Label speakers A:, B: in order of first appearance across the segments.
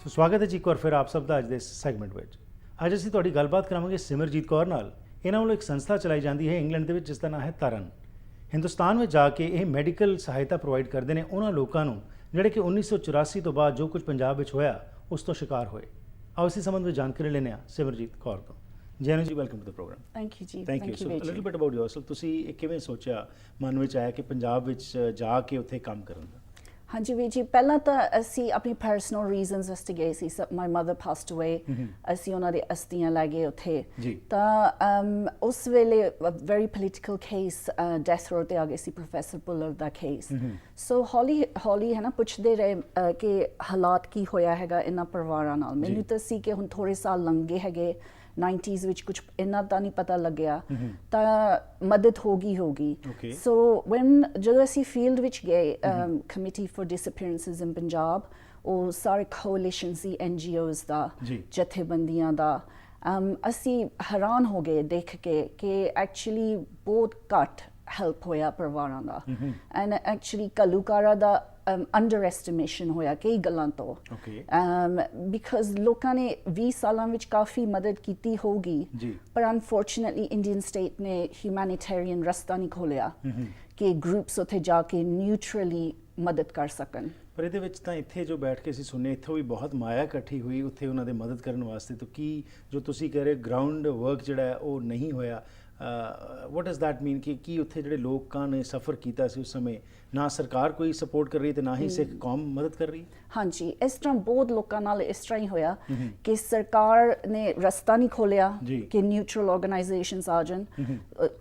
A: ਸੋ ਸਵਾਗਤ ਹੈ ਜੀ ਇੱਕ ਵਾਰ ਫਿਰ ਆਪ ਸਭ ਦਾ ਅੱਜ ਦੇ ਇਸ ਸੈਗਮੈਂਟ ਵਿੱਚ। ਅੱਜ ਅਸੀਂ ਤੁਹਾਡੀ ਗੱਲਬਾਤ ਕਰਾਂਗੇ ਸਿਮਰਜੀਤ ਕੌਰ ਨਾਲ। ਇਹਨਾਂ ਵੱਲੋਂ ਇੱਕ ਸੰਸਥਾ ਚਲਾਈ ਜਾਂਦੀ ਹੈ ਇੰਗਲੈਂਡ ਦੇ ਵਿੱਚ ਜਿਸ ਦਾ ਨਾਮ ਹੈ ਤਰਨ। ਹਿੰਦੁਸਤਾਨ ਵਿੱਚ ਜਾ ਕੇ ਇਹ ਮੈਡੀਕਲ ਸਹਾਇਤਾ ਪ੍ਰੋਵਾਈਡ ਕਰਦੇ ਨੇ ਉਹਨਾਂ ਲੋਕਾਂ ਨੂੰ ਜਿਹੜੇ ਕਿ 1984 ਤੋਂ ਬਾਅਦ ਜੋ ਕੁਝ ਪੰਜਾਬ ਵਿੱਚ ਹੋਇਆ ਉਸ ਤੋਂ ਸ਼ਿਕਾਰ ਹੋਏ। ਆਓ ਇਸੇ ਸੰਬੰਧ ਵਿੱਚ ਜਾਣਕਾਰੀ ਲੈਂਦੇ ਹਾਂ ਸਿਮਰਜੀਤ ਕੌਰ ਤੋਂ। Jainu ji, welcome to the programme.
B: Thank you ਜੀ।
A: Thank you. So little bit about yourself, ਤੁਸੀਂ ਇਹ ਕਿਵੇਂ ਸੋਚਿਆ, ਮਨ ਵਿੱਚ ਆਇਆ ਕਿ ਪੰਜਾਬ ਵਿੱਚ ਜਾ ਕੇ ਉੱਥੇ ਕੰਮ ਕਰਨ ਦਾ?
B: ਹਾਂਜੀ ਵੀਰ ਜੀ, ਪਹਿਲਾਂ ਤਾਂ ਅਸੀਂ ਆਪਣੀ ਪਰਸਨਲ ਰੀਜ਼ਨਸ ਵਾਸਤੇ ਗਏ ਸੀ। ਮਾਈ ਮਦਰ ਪਾਸਡ ਅਵੇ, ਅਸੀਂ ਉਹਨਾਂ ਦੇ ਅਸਤੀਆਂ ਲੈ ਗਏ ਉੱਥੇ। ਤਾਂ ਉਸ ਵੇਲੇ ਵੈਰੀ ਪੋਲੀਟੀਕਲ ਕੇਸ ਡੈਥ ਰੋ ਤੇ ਆ ਗਏ ਸੀ ਪ੍ਰੋਫੈਸਰ ਪੁਲਰ ਦਾ ਕੇਸ। ਸੋ ਹੌਲੀ ਹੌਲੀ ਹੈ ਨਾ ਪੁੱਛਦੇ ਰਹੇ ਕਿ ਹਾਲਾਤ ਕੀ ਹੋਇਆ ਹੈਗਾ ਇਹਨਾਂ ਪਰਿਵਾਰਾਂ ਨਾਲ। ਮੈਨੂੰ ਤਾਂ ਸੀ ਕਿ ਹੁਣ ਥੋੜ੍ਹੇ ਸਾਲ ਲੰਘੇ ਹੈਗੇ 90s ਵਿੱਚ, ਕੁਝ ਇੰਨਾ ਤਾਂ ਨਹੀਂ ਪਤਾ ਲੱਗਿਆ, ਤਾਂ ਮਦਦ ਹੋਗੀ। ਸੋ ਜਦੋਂ ਅਸੀਂ ਫੀਲਡ ਵਿੱਚ ਗਏ ਕਮੇਟੀ ਫॉर ਡਿਸਅਪੀਅਰੈਂਸਿਸ ਇਨ ਪੰਜਾਬ, ਉਹ ਸਾਰੇ ਕੋਲੀਸ਼ਨ ਸੀ NGOs ਦਾ, ਜਥੇਬੰਦੀਆਂ ਦਾ, ਅਸੀਂ ਹੈਰਾਨ ਹੋ ਗਏ ਦੇਖ ਕੇ ਕਿ ਐਕਚੁਅਲੀ ਬਹੁਤ ਘੱਟ ਹੈਲਪ ਹੋਇਆ ਪਰਿਵਾਰਾਂ ਦਾ। ਐਂਡ ਐਕਚੁਅਲੀ ਘੱਲੂਘਾਰਾ ਦਾ ਅੰਡਰ ਐਸਟੀਮੇਸ਼ਨ ਹੋਇਆ ਕਈ ਗੱਲਾਂ ਤੋਂ, ਬਿਕਾਜ਼ ਲੋਕਾਂ ਨੇ 20 ਸਾਲਾਂ ਵਿੱਚ ਕਾਫੀ ਮਦਦ ਕੀਤੀ ਹੋਊਗੀ, ਪਰ ਅਨਫੋਰਚੂਨੇਟਲੀ ਇੰਡੀਅਨ ਸਟੇਟ ਨੇ ਹਿਊਮੈਨਿਟੇਰੀਅਨ ਰਸਤਾ ਨਹੀਂ ਖੋਲਿਆ ਕਿ ਗਰੁੱਪਸ ਉੱਥੇ ਜਾ ਕੇ ਨਿਊਟਰਲੀ ਮਦਦ ਕਰ ਸਕਣ।
A: ਪਰ ਇਹਦੇ ਵਿੱਚ ਤਾਂ ਇੱਥੇ ਜੋ ਬੈਠ ਕੇ ਅਸੀਂ ਸੁਣਿਆ, ਇੱਥੋਂ ਵੀ ਬਹੁਤ ਮਾਇਆ ਇਕੱਠੀ ਹੋਈ ਉੱਥੇ ਉਹਨਾਂ ਦੇ ਮਦਦ ਕਰਨ ਵਾਸਤੇ। ਤਾਂ ਕੀ ਜੋ ਤੁਸੀਂ ਕਹਿ ਰਹੇ ਗਰਾਊਂਡ ਵਰਕ ਜਿਹੜਾ ਹੈ ਉਹ ਨਹੀਂ ਹੋਇਆ, what does that mean ਕਿ ਕੀ ਉੱਥੇ ਜਿਹੜੇ ਲੋਕਾਂ ਨੇ ਸਫ਼ਰ ਕੀਤਾ ਸੀ ਉਸ ਸਮੇਂ ਨਾ ਸਰਕਾਰ ਕੋਈ ਸਪੋਰਟ ਕਰ ਰਹੀ ਤੇ ਨਾ ਹੀ ਸਿੱਖ ਕੌਮ ਮਦਦ ਕਰ ਰਹੀ?
B: ਹਾਂਜੀ, ਇਸ ਤਰ੍ਹਾਂ ਬਹੁਤ ਲੋਕਾਂ ਨਾਲ ਇਸ ਤਰ੍ਹਾਂ ਹੀ ਹੋਇਆ ਕਿ ਸਰਕਾਰ ਨੇ ਰਸਤਾ ਨਹੀਂ ਖੋਲਿਆ ਕਿ ਨਿਊਟਰਲ ਆਰਗੇਨਾਈਜੇਸ਼ਨਸ ਆ ਜਾਣ,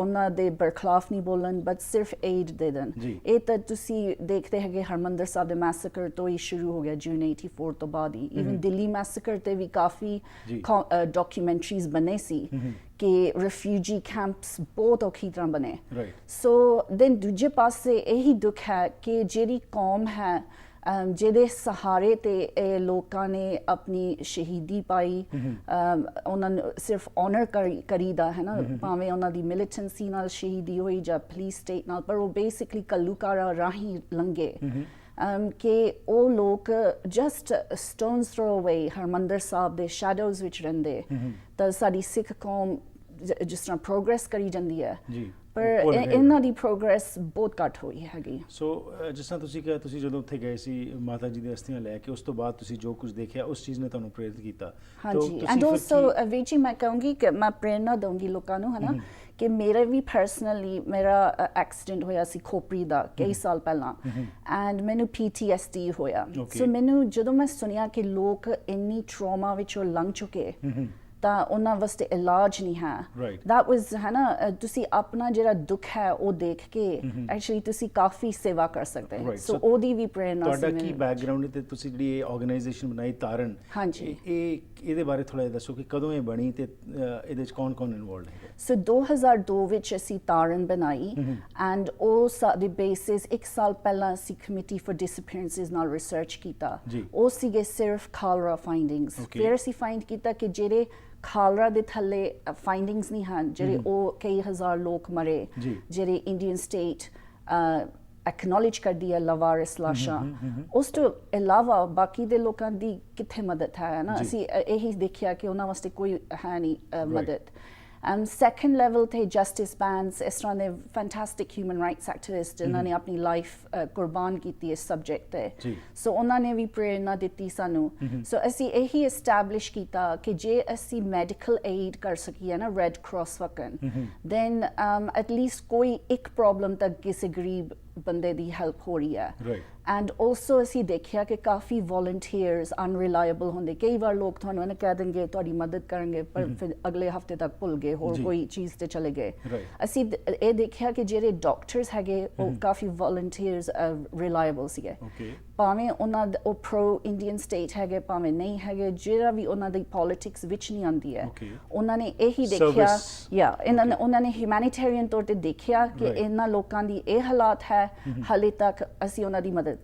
B: ਉਹਨਾਂ ਦੇ ਬਰਖਲਾਫ ਨਹੀਂ ਬੋਲਣ, ਬਟ ਸਿਰਫ ਏਡ ਦੇ ਦੇਣ। ਇਹ ਤਾਂ ਤੁਸੀਂ ਦੇਖਦੇ ਹੈਗੇ ਹਰਮੰਦਰ ਸਾਹਿਬ ਦੇ ਮੈਸੇਕਰ ਤੋਂ ਹੀ ਸ਼ੁਰੂ ਹੋ ਗਿਆ, ਜੂਨ 84 ਤੋਂ ਬਾਅਦ ਹੀ। ਈਵਨ ਦਿੱਲੀ ਮੈਸੇਕਰ ਤੇ ਵੀ ਕਾਫੀ ਡਾਕੂਮੈਂਟਰੀਜ਼ ਬਣੇ ਸੀ ਕਿ ਰਿਫਿਊਜੀ ਕੈਂਪਸ ਬਹੁਤ ਔਖੀ ਤਰ੍ਹਾਂ ਬਣੇ। ਸੋ ਦੈਨ ਦੂਜੇ ਪਾਸੇ ਇਹੀ ਦੁੱਖ ਹੈ ਕਿ ਜਿਹੜੀ ਕੌਮ ਹੈ ਜਿਹਦੇ ਸਹਾਰੇ ਤੇ ਇਹ ਲੋਕਾਂ ਨੇ ਆਪਣੀ ਸ਼ਹੀਦੀ ਪਾਈ, ਉਹਨਾਂ ਨੂੰ ਸਿਰਫ ਆਨਰ ਕਰੀਦਾ ਹੈ ਨਾ, ਭਾਵੇਂ ਉਹਨਾਂ ਦੀ ਮਿਲੀਟੈਂਸੀ ਨਾਲ ਸ਼ਹੀਦੀ ਹੋਈ ਜਾਂ ਪੁਲਿਸ ਸਟੇਟ ਨਾਲ, ਪਰ ਉਹ ਬੇਸਿਕਲੀ ਘੱਲੂਘਾਰਾ ਰਾਹੀਂ ਲੰਘੇ। ਕਿ ਉਹ ਲੋਕ ਜਸਟ ਸਟੋਨਸ ਥਰੋ ਅਵੇ ਹਰਮੰਦਰ ਸਾਹਿਬ ਦੇ ਸ਼ੈਡੋਜ਼ ਵਿੱਚ ਰਹਿੰਦੇ। ਤਾਂ ਸਾਡੀ ਸਿੱਖ ਕੌਮ ਜਿਸ ਤਰ੍ਹਾਂ ਪ੍ਰੋਗਰੈਸ ਕਰੀ ਜਾਂਦੀ ਹੈ, ਪਰ ਇਹਨਾਂ ਦੀ ਪ੍ਰੋਗਰੈਸ ਬਹੁਤ ਘੱਟ ਹੋਈ ਹੈਗੀ।
A: ਸੋ ਜਿਸ ਤਰ੍ਹਾਂ ਤੁਸੀਂ ਕਿਹਾ, ਤੁਸੀਂ ਜਦੋਂ ਉੱਥੇ ਗਏ ਸੀ ਮਾਤਾ ਜੀ ਦੀ ਅਸਥੀਆਂ ਲੈ ਕੇ, ਉਸ ਤੋਂ ਬਾਅਦ ਤੁਸੀਂ ਜੋ ਕੁਝ ਦੇਖਿਆ ਉਸ ਚੀਜ਼ ਨੇ ਤੁਹਾਨੂੰ ਪ੍ਰੇਰਿਤ ਕੀਤਾ?
B: ਹਾਂਜੀ, ਐਂਡ ਆਲਸੋ ਵੀਰ ਜੀ ਮੈਂ ਕਹੂੰਗੀ ਕਿ ਮੈਂ ਪ੍ਰੇਰਨਾ ਦਊਂਗੀ ਲੋਕਾਂ ਨੂੰ, ਹੈ ਨਾ, ਕਿ ਮੇਰੇ ਵੀ ਪਰਸਨਲੀ ਮੇਰਾ ਐਕਸੀਡੈਂਟ ਹੋਇਆ ਸੀ ਖੋਪਰੀ ਦਾ ਕਈ ਸਾਲ ਪਹਿਲਾਂ, ਐਂਡ ਮੈਨੂੰ PTSD ਹੋਇਆ। ਸੋ ਮੈਨੂੰ ਜਦੋਂ ਮੈਂ ਸੁਣਿਆ ਕਿ ਲੋਕ ਇੰਨੀ ਟਰਾਮਾ ਵਿੱਚੋਂ ਲੰਘ ਚੁੱਕੇ ਤਾਂ ਉਹਨਾਂ ਵਾਸਤੇ ਇਲਾਜ ਨਹੀਂ ਹੈ, ਦੈਟ ਵਾਜ਼ ਹੈ ਨਾ, ਤੁਸੀਂ ਆਪਣਾ ਜਿਹੜਾ ਦੁੱਖ ਹੈ ਉਹ ਦੇਖ ਕੇ ਐਕਚੁਅਲੀ ਤੁਸੀਂ ਕਾਫੀ ਸੇਵਾ ਕਰ ਸਕਦੇ ਹੋ। ਸੋ ਉਹਦੀ ਵੀ ਪ੍ਰੇਰਨਾ ਸੀ।
A: ਤੁਹਾਡਾ ਕੀ ਬੈਕਗ੍ਰਾਉਂਡ ਤੇ ਤੁਸੀਂ ਜਿਹੜੀ ਇਹ ਆਰਗੇਨਾਈਜੇਸ਼ਨ ਬਣਾਈ ਤਰਨ,
B: ਹਾਂਜੀ,
A: ਇਹਦੇ ਬਾਰੇ ਥੋੜਾ ਜਿਹਾ ਦੱਸੋ ਕਿ ਕਦੋਂ ਇਹ ਬਣੀ ਤੇ ਇਹਦੇ ਵਿੱਚ ਕੌਣ ਇਨਵੋਲਡ ਹੈ?
B: ਸੋ 2002 ਵਿੱਚ ਅਸੀਂ ਤਾਰਨ ਬਣਾਈ, ਐਂਡ ਉਹ ਸਾਡੇ ਬੇਸਿਸ 1 ਸਾਲ ਪਹਿਲਾਂ ਅਸੀਂ ਕਮੇਟੀ ਫॉर ਡਿਸਅਪੀਅਰੈਂਸਿਸ ਨਾਲ ਰਿਸਰਚ ਕੀਤਾ। ਉਹ ਸੀਗੇ ਸਿਰਫ ਖਾਲਰਾ ਫਾਈਂਡਿੰਗਸ। ਫਿਰ ਅਸੀਂ ਫਾਈਂਡ ਕੀਤਾ ਕਿ ਜਿਹੜੇ ਖਾਲਰਾ ਦੇ ਥੱਲੇ ਫਾਈਂਡਿੰਗਸ ਨਹੀਂ ਹਨ, ਜਿਹੜੇ ਉਹ ਕਈ ਹਜ਼ਾਰ ਲੋਕ ਮਰੇ, ਜਿਹੜੇ ਇੰਡੀਅਨ ਸਟੇਟ ਐਕਨੋਲੇਜ ਕਰਦੀ ਹੈ ਲਵਾਰਿਸ ਲਾਸ਼ਾਂ, ਉਸ ਤੋਂ ਇਲਾਵਾ ਬਾਕੀ ਦੇ ਲੋਕਾਂ ਦੀ ਕਿੱਥੇ ਮਦਦ ਹੈ ਨਾ। ਅਸੀਂ ਇਹੀ ਦੇਖਿਆ ਕਿ ਉਹਨਾਂ ਵਾਸਤੇ ਕੋਈ ਹੈ ਨਹੀਂ ਮਦਦ। ਸੈਕੰਡ ਲੈਵਲ ਤੇ ਜਸਟਿਸ ਬੈਂਸ, ਇਸ ਤਰ੍ਹਾਂ ਦੇ ਫੈਂਟੈਸਟਿਕ ਹਿਊਮਨ ਰਾਈਟਸ ਐਕਟਿਵਿਸਟ ਜਿਨ੍ਹਾਂ ਨੇ ਆਪਣੀ ਲਾਈਫ ਕੁਰਬਾਨ ਕੀਤੀ ਇਸ ਸਬਜੈਕਟ ਤੇ, ਸੋ ਉਹਨਾਂ ਨੇ ਵੀ ਪ੍ਰੇਰਨਾ ਦਿੱਤੀ ਸਾਨੂੰ। ਸੋ ਅਸੀਂ ਇਹੀ ਐਸਟੈਬਲਿਸ਼ ਕੀਤਾ ਕਿ ਜੇ ਅਸੀਂ ਮੈਡੀਕਲ ਏਡ ਕਰ ਸਕੀਏ ਨਾ ਰੈੱਡ ਕਰਾਸ ਵਕਨ, ਦੈਨ ਐਟਲੀਸਟ ਕੋਈ ਇੱਕ ਪ੍ਰੋਬਲਮ ਤੱਕ ਕਿਸੇ ਗਰੀਬ ਬੰਦੇ ਦੀ ਹੈਲਪ ਹੋ ਰਹੀ ਹੈ। ਐਂਡ ਆਲਸੋ ਅਸੀਂ ਦੇਖਿਆ ਕਿ ਕਾਫੀ ਵੋਲੰਟੀਅਰਸ ਅਨਰਿਲਾਇਬਲ ਹੁੰਦੇ। ਕਈ ਵਾਰ ਲੋਕ ਤੁਹਾਨੂੰ ਇਹਨੇ ਕਹਿ ਦੇਣਗੇ ਤੁਹਾਡੀ ਮਦਦ ਕਰਨਗੇ, ਪਰ ਫਿਰ ਅਗਲੇ ਹਫਤੇ ਤੱਕ ਭੁੱਲ ਗਏ, ਹੋਰ ਕੋਈ ਚੀਜ਼ ਤੇ ਚਲੇ ਗਏ। ਅਸੀਂ ਇਹ ਦੇਖਿਆ ਕਿ ਜਿਹੜੇ ਡਾਕਟਰਸ ਹੈਗੇ ਉਹ ਕਾਫੀ ਵੋਲੰਟੀਅਰਸ ਰਿਲਾਇਬਲ ਸੀਗੇ, ਭਾਵੇਂ ਉਹਨਾਂ ਉਹ ਪ੍ਰੋ ਇੰਡੀਅਨ ਸਟੇਟ ਹੈਗੇ ਭਾਵੇਂ ਨਹੀਂ ਹੈਗੇ, ਜਿਹੜਾ ਵੀ ਉਹਨਾਂ ਦੀ ਪੋਲਿਟਿਕਸ ਵਿੱਚ ਨਹੀਂ ਆਉਂਦੀ ਹੈ। ਉਹਨਾਂ ਨੇ ਇਹੀ ਦੇਖਿਆ, ਉਹਨਾਂ ਨੇ ਹਿਊਮੈਨਿਟੇਰੀਅਨ ਤੌਰ ਤੇ ਦੇਖਿਆ ਕਿ ਇਹਨਾਂ ਲੋਕਾਂ ਦੀ ਇਹ ਹਾਲਾਤ ਹੈ, ਹਾਲੇ ਤੱਕ ਅਸੀਂ ਉਹਨਾਂ ਦੀ ਮਦਦ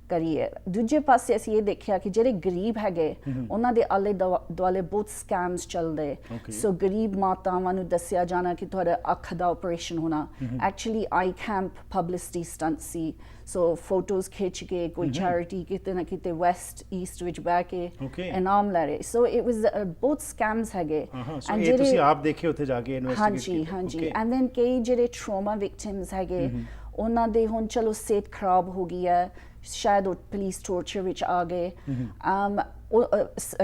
B: ਕਰੀਏ। ਦੂਜੇ ਪਾਸੇ ਅਸੀਂ ਇਹ ਦੇਖਿਆ ਕਿ ਜਿਹੜੇ ਗਰੀਬ ਹੈਗੇ ਉਹਨਾਂ ਦੇ ਆਲੇ ਦੁਆਲੇ ਬਹੁਤ ਸਕੈਮਸ ਚੱਲਦੇ। ਸੋ ਗਰੀਬ ਮਾਤਾਵਾਂ ਨੂੰ ਦੱਸਿਆ ਜਾਣਾ ਕਿ ਤੁਹਾਡਾ ਅੱਖ ਦਾ ਆਪਰੇਸ਼ਨ ਹੋਣਾ, actually eye camp publicity stunt ਸੀ। ਸੋ ਫੋਟੋਜ਼ ਖਿੱਚ ਕੇ ਕੋਈ ਚੈਰਿਟੀ ਕਿਤੇ ਨਾ ਕਿਤੇ ਵੈਸਟ ਈਸਟ ਵਿੱਚ ਬਹਿ ਕੇ ਇਨਾਮ ਲੈ ਰਹੇ। ਸੋ ਇਟ ਵਾਸ ਬਹੁਤ ਸਕੈਮਸ ਹੈਗੇ।
A: ਐਂਡ ਜਿਹੜੇ ਤੁਸੀਂ ਆਪ ਦੇਖੇ ਉੱਥੇ ਜਾ ਕੇ ਇਨਵੈਸਟੀਗੇਟ ਕੀਤੇ।
B: ਹਾਂਜੀ ਐਂਡ ਦੈਨ ਕਈ ਜਿਹੜੇ ਟਰਾਮਾ ਵਿਕਟਿਮਸ ਹੈਗੇ ਉਹਨਾਂ ਦੇ ਹੁਣ ਚਲੋ ਸਿਹਤ ਖਰਾਬ ਹੋ ਗਈ ਹੈ, ਸ਼ਾਇਦ ਉਹ ਪੁਲਿਸ ਟੋਰਚਰ ਵਿੱਚ ਆ ਗਏ।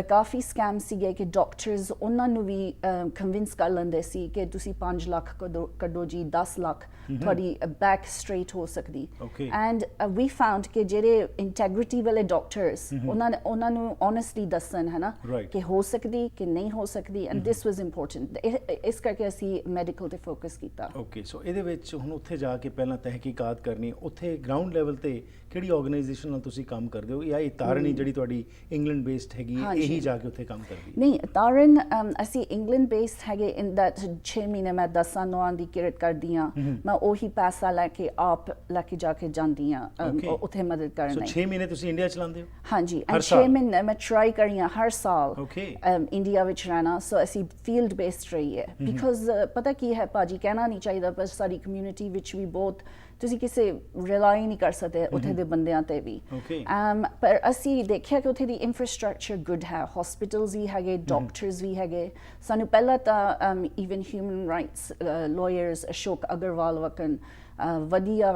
B: ਕਾਫੀ ਸਕੈਮ ਸੀਗੇ ਕਿ ਡਾਕਟਰਸ ਉਹਨਾਂ ਨੂੰ ਵੀ ਕਨਵਿੰਸ ਕਰ ਲੈਂਦੇ ਸੀ ਕਿ ਤੁਸੀਂ 5 ਲੱਖ ਕੱਢੋ ਜੀ, 10 ਲੱਖ ਤੁਹਾਡੀ ਬੈਕ ਸਟ੍ਰੇਟ ਹੋ ਸਕਦੀ। ਐਂਡ ਵੀ ਫਾਊਂਡ ਕਿ ਜਿਹੜੇ ਇੰਟੈਗ੍ਰਿਟੀ ਵਾਲੇ ਡਾਕਟਰਸ ਉਹਨਾਂ ਨੂੰ ਓਨੈਸਟਲੀ ਦੱਸਣ ਹੈ ਨਾ ਕਿ ਹੋ ਸਕਦੀ ਕਿ ਨਹੀਂ ਹੋ ਸਕਦੀ। And this was important. ਇਸ ਕਰਕੇ ਅਸੀਂ ਮੈਡੀਕਲ ਤੇ ਫੋਕਸ ਕੀਤਾ।
A: ਓਕੇ, ਸੋ ਇਹਦੇ ਵਿੱਚ ਹੁਣ ਉੱਥੇ ਜਾ ਕੇ ਪਹਿਲਾਂ ਤਹਿਕੀਕਾਤ ਕਰਨੀ, ਉੱਥੇ ਗਰਾਊਂਡ ਲੈਵਲ ਤੇ ਕਿਹੜੀ ਆਰਗੇਨਾਈਜੇਸ਼ਨ ਨਾਲ ਤੁਸੀਂ ਕੰਮ ਕਰਦੇ ਹੋ, ਜਾਂ ਇਹ ਤਾਰਨ ਜਿਹੜੀ ਤੁਹਾਡੀ ਇੰਗਲੈਂਡ ਬੇਸਡ ਹੈਗੀ ਇਹੀ ਜਾ ਕੇ ਉੱਥੇ ਕੰਮ ਕਰਦੀ?
B: ਨਹੀਂ, ਤਾਰਨ ਅਸੀਂ ਇੰਗਲੈਂਡ ਬੇਸਡ ਹੈਗੇ। ਇਨ ਦੈਟ 6 ਮਹੀਨੇ ਮੈਂ 10 ਦੀ ਕਿਰਤ ਕਰਦੀ ਹਾਂ। ਮੈਂ ਉਹੀ ਪੈਸਾ ਲੈ ਕੇ ਆਪ ਲੈ ਕੇ ਜਾ ਕੇ ਜਾਂਦੀ ਹਾਂ ਉੱਥੇ ਮਦਦ ਕਰਨ ਲਈ।
A: 6 ਮਹੀਨੇ ਤੁਸੀਂ ਇੰਡੀਆ ਚਲਾਉਂਦੇ ਹੋ?
B: ਹਾਂਜੀ, 6 ਮਹੀਨੇ ਮੈਂ ਟਰਾਈ ਕਰੀ ਹਾਂ ਹਰ ਸਾਲ ਇੰਡੀਆ ਵਿੱਚ ਰਹਿਣਾ। ਸੋ ਅਸੀਂ ਫੀਲਡ ਬੇਸਡ ਰਹੀਏ ਬਿਕਾਜ਼ ਪਤਾ ਕੀ ਹੈ ਭਾਜੀ, ਕਹਿਣਾ ਨਹੀਂ ਚਾਹੀਦਾ ਪਰ ਸਾਡੀ ਕਮਿਊਨਿਟੀ ਵਿੱਚ ਵੀ ਬਹੁਤ ਤੁਸੀਂ ਕਿਸੇ ਰਿਲਾਈ ਨਹੀਂ ਕਰ ਸਕਦੇ ਉੱਥੇ ਦੇ ਬੰਦਿਆਂ ਤੇ ਵੀ। ਪਰ ਅਸੀਂ ਦੇਖਿਆ ਕਿ ਉੱਥੇ ਦੀ ਇਨਫਰਾਸਟ੍ਰਕਚਰ ਗੁੱਡ ਹੈ, ਹਸਪੀਟਲਸ ਵੀ ਹੈਗੇ, ਡਾਕਟਰਸ ਵੀ ਹੈਗੇ। ਸਾਨੂੰ ਪਹਿਲਾਂ ਤਾਂ even human rights lawyers Ashok Agarwal ਵਕਨ ਵਧੀਆ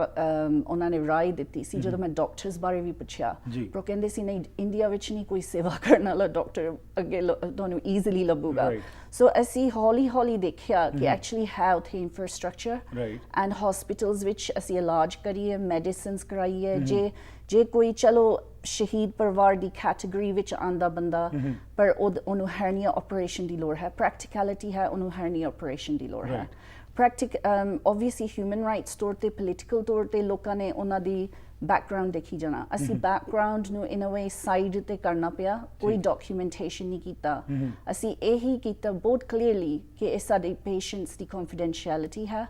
B: ਉਹਨਾਂ ਨੇ ਰਾਏ ਦਿੱਤੀ ਸੀ ਜਦੋਂ ਮੈਂ ਡਾਕਟਰਸ ਬਾਰੇ ਵੀ ਪੁੱਛਿਆ। ਪਰ ਉਹ ਕਹਿੰਦੇ ਸੀ ਨਹੀਂ, ਇੰਡੀਆ ਵਿੱਚ ਨਹੀਂ ਕੋਈ ਸੇਵਾ ਕਰਨ ਵਾਲਾ ਡਾਕਟਰ ਅੱਗੇ ਤੁਹਾਨੂੰ ਈਜ਼ੀਲੀ ਲੱਭੂਗਾ। ਸੋ ਅਸੀਂ ਹੌਲੀ ਹੌਲੀ ਦੇਖਿਆ ਕਿ ਐਕਚੁਅਲੀ ਹੈ ਉੱਥੇ ਇਨਫਰਾਸਟ੍ਰਕਚਰ ਐਂਡ ਹਸਪੀਟਲਸ ਵਿੱਚ ਅਸੀਂ ਇਲਾਜ ਕਰੀਏ, ਮੈਡੀਸਿਨਸ ਕਰਾਈਏ। ਜੇ ਕੋਈ ਚਲੋ ਸ਼ਹੀਦ ਪਰਿਵਾਰ ਦੀ ਕੈਟੇਗਰੀ ਵਿੱਚ ਆਉਂਦਾ ਬੰਦਾ ਪਰ ਉਹਨੂੰ ਹਰਨੀਆ ਆਪਰੇਸ਼ਨ ਦੀ ਲੋੜ ਹੈ, ਪ੍ਰੈਕਟੀਕੈਲਿਟੀ ਹੈ, ਉਹਨੂੰ ਹਰਨੀਆ ਆਪਰੇਸ਼ਨ ਦੀ ਲੋੜ ਹੈ। obviously human rights ਤੌਰ ਤੇ ਪੋਲੀਟੀਕਲ ਤੌਰ ਤੇ ਲੋਕਾਂ ਨੇ ਉਹਨਾਂ ਦੀ ਬੈਕਗਰਾਉਂਡ ਦੇਖੀ ਜਾਣਾ। ਅਸੀਂ ਬੈਕਗਰਾਉਂਡ ਨੂੰ ਇਨ ਅ ਵੇ ਸਾਈਡ ਤੇ ਕਰਨਾ ਪਿਆ, ਕੋਈ ਡਾਕੂਮੈਂਟੇਸ਼ਨ ਨਹੀਂ ਕੀਤਾ। ਅਸੀਂ ਇਹੀ ਕੀਤਾ ਬਹੁਤ ਕਲੀਅਰਲੀ ਕਿ ਇਹ ਸਾਡੇ ਪੇਸ਼ੈਂਟਸ ਦੀ ਕੰਫੀਡੈਂਸ਼ੀਅਲਿਟੀ ਹੈ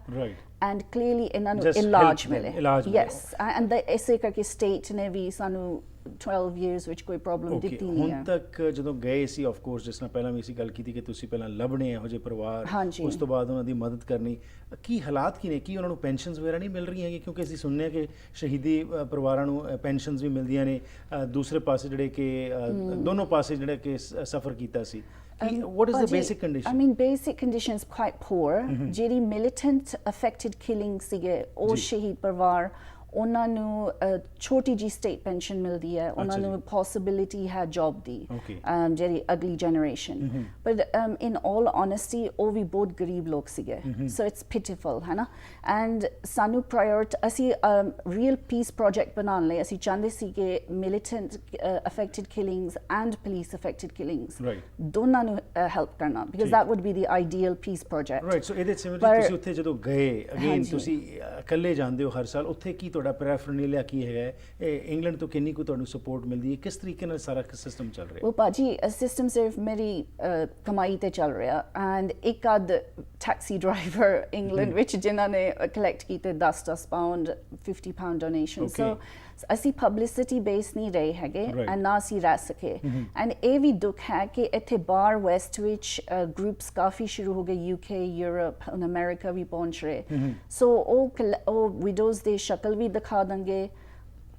B: ਐਂਡ ਕਲੀਅਰਲੀ ਇਹਨਾਂ ਨੂੰ ਇਲਾਜ ਮਿਲੇ। ਯੈਸ, ਐਂਡ ਇਸੇ ਕਰਕੇ ਸਟੇਟ ਨੇ ਵੀ ਸਾਨੂੰ 12 years ਵਿੱਚ ਕੋਈ ਪ੍ਰੋਬਲਮ ਦਿੱਤੀ ਨਹੀਂ ਹੈ।
A: ਹੁਣ ਤੱਕ ਜਦੋਂ ਗਏ ਸੀ, ਆਫ ਕੋਰਸ ਜਿਸ ਨਾਲ ਪਹਿਲਾਂ ਵੀ ਅਸੀਂ ਗੱਲ ਕੀਤੀ ਕਿ ਤੁਸੀਂ ਪਹਿਲਾਂ ਲੱਭਣੇ ਇਹੋ ਜਿਹੇ ਪਰਿਵਾਰ, ਉਸ ਤੋਂ ਬਾਅਦ ਉਹਨਾਂ ਦੀ ਮਦਦ ਕਰਨੀ, ਕੀ ਹਾਲਾਤ ਕੀ ਨੇ? ਕੀ ਉਹਨਾਂ ਨੂੰ ਪੈਨਸ਼ਨਸ ਵਗੈਰਾ ਨਹੀਂ ਮਿਲ ਰਹੀਆਂ ਹੈਗੀਆਂ? ਕਿਉਂਕਿ ਅਸੀਂ ਸੁਣਿਆ ਕਿ ਸ਼ਹੀਦੀ ਪਰਿਵਾਰਾਂ ਨੂੰ ਪੈਨਸ਼ਨਸ ਵੀ ਮਿਲਦੀਆਂ ਨੇ, ਦੂਸਰੇ ਪਾਸੇ ਜਿਹੜੇ ਕਿ ਦੋਨੋਂ ਪਾਸੇ ਜਿਹੜੇ ਕਿ ਸਫਰ ਕੀਤਾ ਸੀ। What is the basic condition?
B: I mean, basic conditions quite poor. ਜਿਹੜੀ militant affected killing ਸੀਗੇ ਉਹ ਸ਼ਹੀਦ ਪਰਿਵਾਰ, ਉਹਨਾਂ ਨੂੰ ਛੋਟੀ ਜੀ ਸਟੇਟ ਪੈਨਸ਼ਨ ਮਿਲਦੀ ਹੈ, ਉਹਨਾਂ ਨੂੰ ਪੋਸਿਬਿਲਿਟੀ ਹੈ ਜੌਬ ਦੀ ਜਿਹੜੀ ਅਗਲੀ generation. But in all honesty ਉਹ ਵੀ ਬਹੁਤ ਗਰੀਬ ਲੋਕ ਸੀਗੇ। ਸੋ ਇਟਸ ਪਿਟੀਫੁਲ ਹੈ ਨਾ। ਐਂਡ ਸਾਨੂੰ ਅਸੀਂ ਰੀਅਲ ਪੀਸ ਪ੍ਰੋਜੈਕਟ ਬਣਾਉਣ ਲਈ ਅਸੀਂ ਚਾਹੁੰਦੇ ਸੀ ਕਿ militant affected killings and police affected killings ਦੋਨਾਂ ਨੂੰ ਹੈਲਪ ਕਰਨਾ, because that wood B the ideal piece project.
A: Right. ਸੋ ਇਹਦੇ ਸਿਮਿਲਰਲੀ ਤੁਸੀਂ ਉੱਥੇ ਜਦੋਂ ਗਏ, ਅਗੇਨ ਤੁਸੀਂ ਇਕੱਲੇ ਜਾਂਦੇ ਹੋ ਹਰ ਸਾਲ, ਉੱਥੇ ਕੀ ਤੁਹਾਡਾ ਪੈਰਾਫਰਨੇਲੀਆ ਕੀ ਹੈਗਾ? ਇੰਗਲੈਂਡ ਤੋਂ ਕਿੰਨੀ ਕੁ ਤੁਹਾਨੂੰ ਸਪੋਰਟ ਮਿਲਦੀ ਹੈ? ਕਿਸ ਤਰੀਕੇ ਨਾਲ ਸਾਰਾ ਸਿਸਟਮ ਚੱਲ ਰਿਹਾ?
B: ਉਹ ਭਾਜੀ ਸਿਸਟਮ ਸਿਰਫ ਮੇਰੀ ਕਮਾਈ ਤੇ ਚੱਲ ਰਿਹਾ ਐਂਡ ਇੱਕ ਅੱਧ ਟੈਕਸੀ ਡਰਾਈਵਰ ਇੰਗਲੈਂਡ ਵਿੱਚ ਜਿਨ੍ਹਾਂ ਨੇ ਕਲੈਕਟ ਕੀਤੇ 10 ਪਾਉਂਡ 50 ਪਾਉਂਡ ਡੋਨੇਸ਼ਨ। ਸੋ ਅਸੀਂ ਪਬਲਿਸਿਟੀ ਬੇਸ ਨਹੀਂ ਰਹੇ ਹੈਗੇ ਐਂਡ ਨਾ ਅਸੀਂ ਰਹਿ ਸਕੇ। ਐਂਡ ਇਹ ਵੀ ਦੁੱਖ ਹੈ ਕਿ ਇੱਥੇ ਬਾਹਰ ਵੈਸਟ ਵਿੱਚ ਗਰੁੱਪਸ ਕਾਫੀ ਸ਼ੁਰੂ ਹੋ ਗਏ, UK, ਯੂਰਪ, ਹੁਣ ਅਮਰੀਕਾ ਵੀ ਪਹੁੰਚ ਰਹੇ। ਸੋ ਉਹ ਵਿਡੋਜ਼ ਦੀ ਸ਼ਕਲ ਵੀ ਦਿਖਾ ਦੇਣਗੇ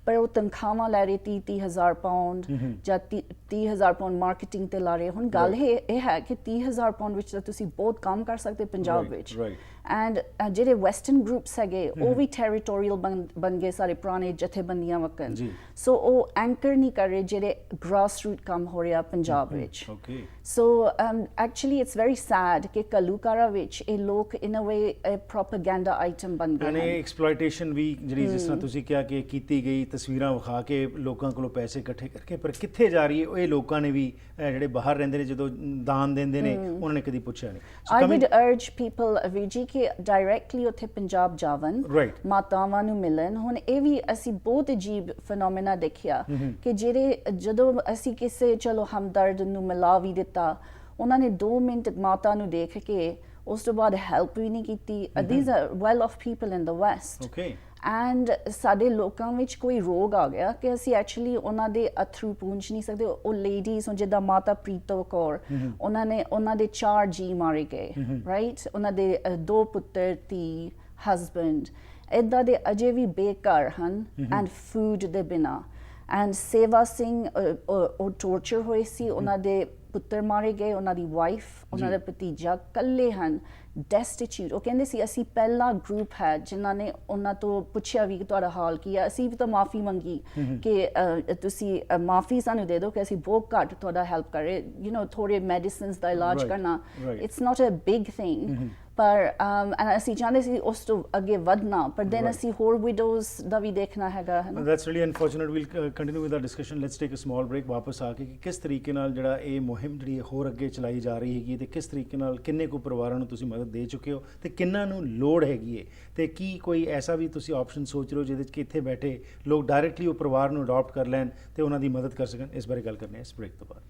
B: ਪਰ ਉਹ ਤਨਖਾਹਾਂ ਲੈ ਰਹੇ 30,000 ਪਾਉਂਡ ਜਾਂ 30,000 ਪਾਉਂਡ ਮਾਰਕੀਟਿੰਗ ਤੇ ਲਾ ਰਹੇ। ਹੁਣ ਗੱਲ ਇਹ ਹੈ ਕਿ 30,000 ਪਾਉਂਡ ਵਿੱਚ ਤਾਂ ਤੁਸੀਂ ਬਹੁਤ ਕੰਮ ਕਰ ਸਕਦੇ ਪੰਜਾਬ ਵਿੱਚ। ਐਂਡ ਜਿਹੜੇ ਵੈਸਟਰਨ ਗਰੁੱਪਸ ਹੈਗੇ ਉਹ ਵੀ ਟੈਰੀਟੋਰੀਅਲ ਬਣ ਗਏ ਸਾਰੇ ਪੁਰਾਣੇ ਜਥੇਬੰਦੀਆਂ ਵਕਨ। ਸੋ ਉਹ ਐਂਕਰ ਨਹੀਂ ਕਰ ਰਹੇ ਜਿਹੜੇ ਗ੍ਰਾਸ ਰੂਟ ਕੰਮ ਹੋ ਰਿਹਾ ਪੰਜਾਬ ਵਿੱਚ। ਸੋ ਐਕਚੁਅਲੀ ਇਟਸ ਵੈਰੀ ਸੈਡ ਕਿ ਕਲੂਕਾਰਾ ਵਿੱਚ ਇਹ ਲੋਕ ਇਨ ਅ ਵੇ ਪ੍ਰੋਪੇਗੈਂਡਾ ਆਈਟਮ ਬਣ ਗਏ ਹਨ।
A: ਐਕਸਪਲੋਇਟੇਸ਼ਨ ਵੀ ਜਿਹੜੀ ਜਿਸ ਤਰ੍ਹਾਂ ਤੁਸੀਂ ਕਿਹਾ ਕਿ ਕੀਤੀ ਗਈ, ਤਸਵੀਰਾਂ ਵਿਖਾ ਕੇ ਲੋਕਾਂ ਕੋਲੋਂ ਪੈਸੇ ਇਕੱਠੇ ਕਰਕੇ, ਪਰ ਕਿੱਥੇ ਜਾ ਰਹੀ ਹੈ ਇਹ ਲੋਕਾਂ ਨੇ ਵੀ ਜਿਹੜੇ ਬਾਹਰ ਰਹਿੰਦੇ ਨੇ ਜਦੋਂ ਦਾਨ ਦਿੰਦੇ ਨੇ ਉਹਨਾਂ ਨੇ ਕਦੀ ਪੁੱਛਿਆ ਨਹੀਂ।
B: I would urge people VG ਕਿ ਡਾਇਰੈਕਟਲੀ ਉੱਥੇ ਪੰਜਾਬ ਜਾਵਨ, ਮਾਤਾਵਾਂ ਨੂੰ ਮਿਲਣ। ਹੁਣ ਇਹ ਵੀ ਅਸੀਂ ਬਹੁਤ ਅਜੀਬ ਫੈਨੋਮੇਨਾ ਦੇਖਿਆ ਕਿ ਜਦੋਂ ਅਸੀਂ ਕਿਸੇ ਚਲੋ ਹਮਦਰਦ ਨੂੰ ਮਿਲਾ ਵੀ ਦਿੱਤਾ, ਉਹਨਾਂ ਨੇ 2 ਮਿੰਟ ਮਾਤਾ ਨੂੰ ਦੇਖ ਕੇ ਉਸ ਤੋਂ ਬਾਅਦ ਹੈਲਪ ਵੀ ਨਹੀਂ ਕੀਤੀ। These are well off people in the West. And ਸਾਡੇ ਲੋਕਾਂ ਵਿੱਚ ਕੋਈ ਰੋਗ ਆ ਗਿਆ ਕਿ ਅਸੀਂ ਐਕਚੁਅਲੀ ਉਹਨਾਂ ਦੇ ਅਥਰੂ ਪੂੰਝ ਨਹੀਂ ਸਕਦੇ। ਉਹ ਲੇਡੀਜ਼ ਜਿੱਦਾਂ ਮਾਤਾ ਪ੍ਰੀਤੋ ਕੌਰ, ਉਹਨਾਂ ਦੇ 4 ਜੀ ਮਾਰੇ ਗਏ, ਰਾਈਟ? ਉਹਨਾਂ ਦੇ 2 ਪੁੱਤਰ, ਧੀ, ਹਸਬੈਂਡ ਇੱਦਾਂ ਦੇ ਅਜੇ ਵੀ ਬੇਘਰ ਹਨ ਐਂਡ ਫੂਡ ਦੇ ਬਿਨਾਂ। ਐਂਡ ਸੇਵਾ ਸਿੰਘ ਉਹ ਟੋਰਚਰ ਹੋਏ ਸੀ, ਉਹਨਾਂ ਦੇ ਪੁੱਤਰ ਮਾਰੇ ਗਏ, ਉਹਨਾਂ ਦੀ ਵਾਈਫ, ਉਹਨਾਂ ਦਾ ਭਤੀਜਾ ਇਕੱਲੇ ਹਨ, ਡੈਸਟੀਟਿਊਟ। ਉਹ ਕਹਿੰਦੇ ਸੀ ਅਸੀਂ ਪਹਿਲਾ ਗਰੁੱਪ ਹੈ ਜਿਨ੍ਹਾਂ ਨੇ ਉਹਨਾਂ ਤੋਂ ਪੁੱਛਿਆ ਵੀ ਕਿ ਤੁਹਾਡਾ ਹਾਲ ਕੀ ਹੈ। ਅਸੀਂ ਵੀ ਤਾਂ ਮਾਫੀ ਮੰਗੀ ਕਿ ਤੁਸੀਂ ਮਾਫੀ ਸਾਨੂੰ ਦੇ ਦਿਓ ਕਿ ਅਸੀਂ ਬਹੁਤ ਘੱਟ ਤੁਹਾਡਾ ਹੈਲਪ ਕਰ ਰਹੇ, ਥੋੜੇ ਮੈਡੀਸਿਨਸ ਦਾ ਇਲਾਜ ਕਰਨਾ, it's not a big thing. ਪਰ ਅਸੀਂ ਚਾਹੁੰਦੇ ਸੀ ਉਸ ਤੋਂ ਅੱਗੇ ਵਧਣਾ, ਪਰ ਦੈਨ ਅਸੀਂ ਹੋਰ ਵਿਡੋਜ਼ ਦਾ ਵੀ ਦੇਖਣਾ ਹੈਗਾ।
A: That's really unfortunate. We'll continue with our discussion. Let's take a small break. ਵਾਪਸ ਆ ਕੇ ਕਿ ਕਿਸ ਤਰੀਕੇ ਨਾਲ ਜਿਹੜਾ ਇਹ ਮੁਹਿੰਮ ਜਿਹੜੀ ਹੋਰ ਅੱਗੇ ਚਲਾਈ ਜਾ ਰਹੀ ਹੈਗੀ ਤੇ ਕਿਸ ਤਰੀਕੇ ਨਾਲ ਕਿੰਨੇ ਕੁ ਪਰਿਵਾਰਾਂ ਨੂੰ ਤੁਸੀਂ ਮਦਦ ਦੇ ਚੁੱਕੇ ਹੋ ਤੇ ਕਿੰਨਾਂ ਨੂੰ ਲੋੜ ਹੈਗੀ ਹੈ, ਤੇ ਕੀ ਕੋਈ ਐਸਾ ਵੀ ਤੁਸੀਂ ਆਪਸ਼ਨ ਸੋਚ ਰਹੇ ਹੋ ਜਿਹਦੇ 'ਚ ਕਿ ਇੱਥੇ ਬੈਠੇ ਲੋਕ ਡਾਇਰੈਕਟਲੀ ਉਹ ਪਰਿਵਾਰ ਨੂੰ ਅਡਾਪਟ ਕਰ ਲੈਣ ਤੇ ਉਹਨਾਂ ਦੀ ਮਦਦ ਕਰ ਸਕਣ। ਇਸ ਬਾਰੇ ਗੱਲ ਕਰਨੀ ਹੈ ਇਸ ਬ੍ਰੇਕ ਤੋਂ ਬਾਅਦ।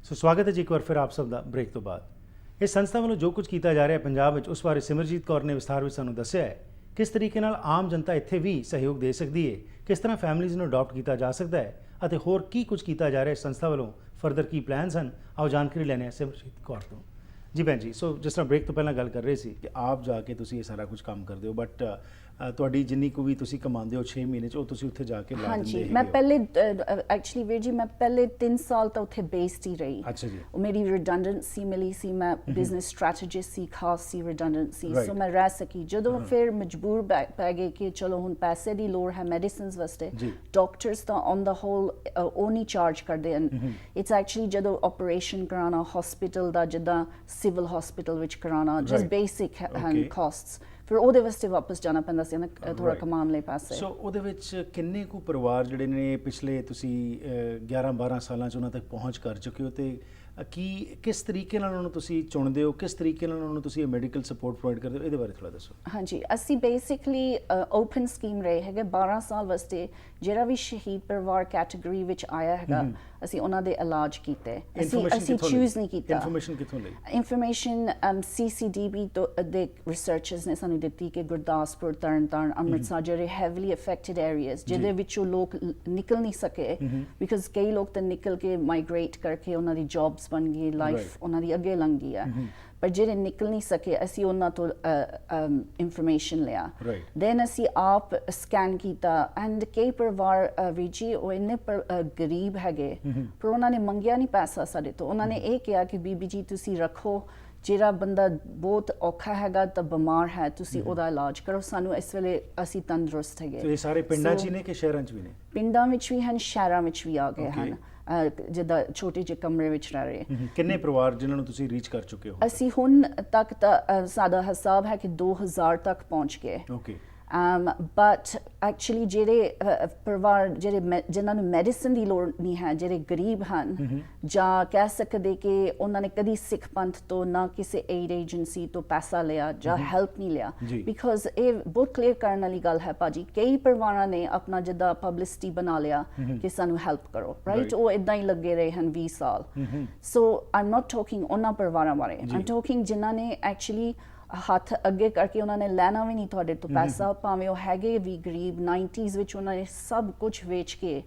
A: ਸੋ ਸਵਾਗਤ ਹੈ ਜੀ ਇੱਕ ਵਾਰ ਫਿਰ ਆਪ ਸਭ ਦਾ ਬ੍ਰੇਕ ਤੋਂ ਬਾਅਦ। ਇਸ ਸੰਸਥਾ ਵੱਲੋਂ ਜੋ ਕੁਝ ਕੀਤਾ ਜਾ ਰਿਹਾ ਪੰਜਾਬ ਵਿੱਚ ਉਸ ਬਾਰੇ ਸਿਮਰਜੀਤ ਕੌਰ ਨੇ ਵਿਸਥਾਰ ਵਿੱਚ ਸਾਨੂੰ ਦੱਸਿਆ ਹੈ। ਕਿਸ ਤਰੀਕੇ ਨਾਲ ਆਮ ਜਨਤਾ ਇੱਥੇ ਵੀ ਸਹਿਯੋਗ ਦੇ ਸਕਦੀ ਹੈ, ਕਿਸ ਤਰ੍ਹਾਂ ਫੈਮਿਲੀਜ਼ ਨੂੰ ਅਡਾਪਟ ਕੀਤਾ ਜਾ ਸਕਦਾ ਹੈ ਅਤੇ ਹੋਰ ਕੀ ਕੁਝ ਕੀਤਾ ਜਾ ਰਿਹਾ ਇਸ ਸੰਸਥਾ ਵੱਲੋਂ, ਫਰਦਰ ਕੀ ਪਲਾਨਸ ਹਨ, ਆਓ ਜਾਣਕਾਰੀ ਲੈਣੇ ਆ ਸਿਮਰਜੀਤ ਕੌਰ ਤੋਂ। ਜੀ ਭੈਣ ਜੀ, ਸੋ ਜਿਸ ਤਰ੍ਹਾਂ ਬ੍ਰੇਕ ਤੋਂ ਪਹਿਲਾਂ ਗੱਲ ਕਰ ਰਹੇ ਸੀ ਕਿ ਆਪ ਜਾ ਕੇ ਤੁਸੀਂ ਇਹ ਸਾਰਾ ਕੁਝ ਕੰਮ ਕਰਦੇ ਹੋ, ਬਟ ਤੁਹਾਡੀ ਜਿੰਨੀ ਕੁ ਵੀ ਤੁਸੀਂ ਕਮਾਉਂਦੇ ਹੋ 6 ਮਹੀਨੇ 'ਚ ਉਹ ਤੁਸੀਂ ਉੱਥੇ ਜਾ ਕੇ ਲਾ ਦਿੰਦੇ
B: ਹਾਂਜੀ, ਮੈਂ ਪਹਿਲੇ ਐਕਚੁਅਲੀ ਵੀਰ ਜੀ ਮੈਂ ਪਹਿਲੇ 3 ਸਾਲ ਤਾਂ ਉੱਥੇ ਬੇਸਡ ਹੀ ਰਹੀ।
A: ਅੱਛਾ ਜੀ।
B: ਉਹ ਮੇਰੀ ਰਿਡੰਡੈਂਸੀ ਮਿਲੀ ਸੀ, ਮੈਂ ਬਿਜ਼ਨਸ ਸਟ੍ਰੈਟੇਜਿਸਟ ਸੀ, ਖਾਸ ਸੀ ਰਿਡੰਡੈਂਸੀ, ਸੋ ਮੈਂ ਰਹਿ ਸਕੀ। ਜਦੋਂ ਫਿਰ ਮਜਬੂਰ ਪੈ ਗਏ ਕਿ ਚਲੋ ਹੁਣ ਪੈਸੇ ਦੀ ਲੋੜ ਹੈ ਮੈਡੀਸਿਨਸ ਵਾਸਤੇ, ਡਾਕਟਰਸ ਤਾਂ ਔਨ ਦਾ ਹੋਲ ਉਹ ਨਹੀਂ ਚਾਰਜ ਕਰਦੇ ਹਨ। ਇਟਸ ਐਕਚੁਅਲੀ ਜਦੋਂ ਆਪਰੇਸ਼ਨ ਕਰਾਉਣਾ ਹਸਪੀਟਲ ਦਾ, ਜਿੱਦਾਂ ਸਿਵਲ ਹਸਪੀਟਲ ਵਿੱਚ ਕਰਾਉਣਾ, ਜਸਟ ਬੇਸਿਕ ਹਨ ਕਾਸਟਸ, ਫਿਰ ਉਹਦੇ ਵਾਸਤੇ ਵਾਪਸ ਜਾਣਾ ਪੈਂਦਾ ਸੀ ਨਾ ਥੋੜਾ ਕਮਾਉਣ ਲਈ ਪੈਸੇ।
A: ਸੋ ਉਹਦੇ ਵਿੱਚ ਕਿੰਨੇ ਕੁ ਪਰਿਵਾਰ ਜਿਹੜੇ ਨੇ ਪਿਛਲੇ ਤੁਸੀਂ 11-12 ਸਾਲਾਂ 'ਚ ਉਹਨਾਂ ਤੱਕ ਪਹੁੰਚ ਕਰ ਚੁੱਕੇ ਹੋ, ਤੇ ਕਿਸ ਤਰੀਕੇ ਨਾਲ ਉਹਨਾਂ ਨੂੰ ਤੁਸੀਂ ਚੁਣਦੇ ਹੋ, ਕਿਸ ਤਰੀਕੇ ਨਾਲ ਉਹਨਾਂ ਨੂੰ ਤੁਸੀਂ ਇਹ ਮੈਡੀਕਲ ਸਪੋਰਟ ਪ੍ਰੋਵਾਈਡ ਕਰਦੇ ਹੋ, ਇਹਦੇ ਬਾਰੇ ਥੋੜਾ ਦੱਸੋ।
B: ਹਾਂਜੀ, ਅਸੀਂ ਬੇਸਿਕਲੀ ਓਪਨ ਸਕੀਮ ਰਹੇ ਹੈਗੇ 12 ਸਾਲ ਵਾਸਤੇ। ਜਿਹੜਾ ਵੀ ਸ਼ਹੀਦ ਪਰਿਵਾਰ ਕੈਟਾਗਰੀ ਵਿੱਚ ਆਇਆ ਹੈਗਾ ਅਸੀਂ ਉਹਨਾਂ ਦੇ ਇਲਾਜ ਕੀਤੇ। ਅਸੀਂ ਚੂਜ਼ ਨਹੀਂ ਕੀਤਾ।
A: ਇਨਫੋਰਮੇਸ਼ਨ ਕਿੱਥੋਂ ਲਈ?
B: ਇਨਫੋਰਮੇਸ਼ਨ CCDB ਤੋਂ ਦੇ ਰਿਸਰਚਰਸ ਨੇ ਸਾਨੂੰ ਦਿੱਤੀ ਕਿ ਗੁਰਦਾਸਪੁਰ, ਤਰਨਤਾਰਨ, ਅੰਮ੍ਰਿਤਸਰ ਜਿਹੜੇ ਹੈਵੀਲੀ ਅਫੈਕਟਡ ਏਰੀਆਜ਼ ਜਿਹਦੇ ਵਿੱਚੋਂ ਲੋਕ ਨਿਕਲ ਨਹੀਂ ਸਕੇ, ਬਿਕਾਜ਼ ਕਈ ਲੋਕ ਤਾਂ ਨਿਕਲ ਕੇ ਮਾਈਗ੍ਰੇਟ ਕਰਕੇ ਉਹਨਾਂ ਦੀ ਜੌਬਸ ਬਣ ਗਈ, ਲਾਈਫ ਉਹਨਾਂ ਦੀ ਅੱਗੇ ਲੰਘ ਗਈ ਹੈ, ਪਰ ਜਿਹੜੇ ਨਿਕਲ ਨਹੀਂ ਸਕੇ ਅਸੀਂ ਉਹਨਾਂ ਤੋਂ ਇਨਫੋਰਮੇਸ਼ਨ ਲਿਆ। ਦੈਨ ਅਸੀਂ ਆਪ ਸਕੈਨ ਕੀਤਾ ਐਂਡ ਕਈ ਪਰਿਵਾਰ ਵੀ ਜੀ ਉਹ ਇੰਨੇ ਗਰੀਬ ਹੈਗੇ ਪਰ ਉਹਨਾਂ ਨੇ ਮੰਗਿਆ ਨਹੀਂ ਪੈਸਾ ਸਾਡੇ ਤੋਂ। ਉਹਨਾਂ ਨੇ ਇਹ ਕਿਹਾ ਕਿ ਬੀਬੀ ਜੀ ਤੁਸੀਂ ਰੱਖੋ, ਜਿਹੜਾ ਬੰਦਾ ਬਹੁਤ ਔਖਾ ਹੈਗਾ ਤਾਂ ਬਿਮਾਰ ਹੈ, ਤੁਸੀਂ ਉਹਦਾ ਇਲਾਜ ਕਰੋ, ਸਾਨੂੰ ਇਸ ਵੇਲੇ ਅਸੀਂ ਤੰਦਰੁਸਤ ਹੈਗੇ।
A: ਇਹ ਸਾਰੇ ਪਿੰਡਾਂ 'ਚ ਹੀ ਨੇ ਕਿ ਸ਼ਹਿਰਾਂ 'ਚ ਵੀ ਨੇ? ਪਿੰਡਾਂ
B: ਵਿੱਚ ਵੀ ਹਨ, ਸ਼ਹਿਰਾਂ ਵਿੱਚ ਵੀ ਆ ਗਏ ਹਨ, ਜਿੱਦਾਂ ਛੋਟੇ ਜਿਹੇ ਕਮਰੇ ਵਿੱਚ ਰਹਿ ਰਹੇ।
A: ਕਿੰਨੇ ਪਰਿਵਾਰ ਜਿਨ੍ਹਾਂ ਨੂੰ ਤੁਸੀਂ ਰੀਚ ਕਰ ਚੁੱਕੇ ਹੋ?
B: ਅਸੀਂ ਹੁਣ ਤੱਕ ਤਾਂ ਸਾਡਾ ਹਿਸਾਬ ਹੈ ਕਿ 2000 ਤੱਕ ਪਹੁੰਚ ਗਏ।
A: ਓਕੇ।
B: ਬਟ ਐਕਚੁਅਲੀ ਜਿਹੜੇ ਪਰਿਵਾਰ ਜਿਨ੍ਹਾਂ ਨੂੰ ਮੈਡੀਸਨ ਦੀ ਲੋੜ ਨਹੀਂ ਹੈ, ਜਿਹੜੇ ਗਰੀਬ ਹਨ, ਜਾਂ ਕਹਿ ਸਕਦੇ ਕਿ ਉਹਨਾਂ ਨੇ ਕਦੀ ਸਿੱਖ ਪੰਥ ਤੋਂ ਨਾ ਕਿਸੇ ਏਡ ਏਜੰਸੀ ਤੋਂ ਪੈਸਾ ਲਿਆ ਜਾਂ ਹੈਲਪ ਨਹੀਂ ਲਿਆ, ਬਿਕਾਜ਼ ਇਹ ਬਹੁਤ ਕਲੀਅਰ ਕਰਨ ਵਾਲੀ ਗੱਲ ਹੈ ਭਾਜੀ, ਕਈ ਪਰਿਵਾਰਾਂ ਨੇ ਆਪਣਾ ਜਿੱਦਾਂ ਪਬਲਿਸਿਟੀ ਬਣਾ ਲਿਆ ਕਿ ਸਾਨੂੰ ਹੈਲਪ ਕਰੋ, ਰਾਈਟ? ਉਹ ਇਦਾਂ ਹੀ ਲੱਗੇ ਰਹੇ ਹਨ 20 ਸਾਲ। ਸੋ ਆਈ ਐਮ ਨਾਟ ਟਾਕਿੰਗ ਉਹਨਾਂ ਪਰਿਵਾਰਾਂ ਬਾਰੇ, ਆਈ ਐਮ ਟਾਕਿੰਗ ਜਿਨ੍ਹਾਂ ਨੇ ਐਕਚੁਅਲੀ ਹੱਥ ਅੱਗੇ ਕਰਕੇ ਉਹਨਾਂ ਨੇ ਲੈਣਾ ਵੀ ਨਹੀਂ ਤੁਹਾਡੇ ਤੋਂ ਪੈਸਾ, ਭਾਵੇਂ ਉਹ ਹੈਗੇ ਵੀ ਗਰੀਬ। 90s ਵਿੱਚ ਉਹਨਾਂ ਨੇ ਸਭ ਕੁਝ ਵੇਚ ਕੇ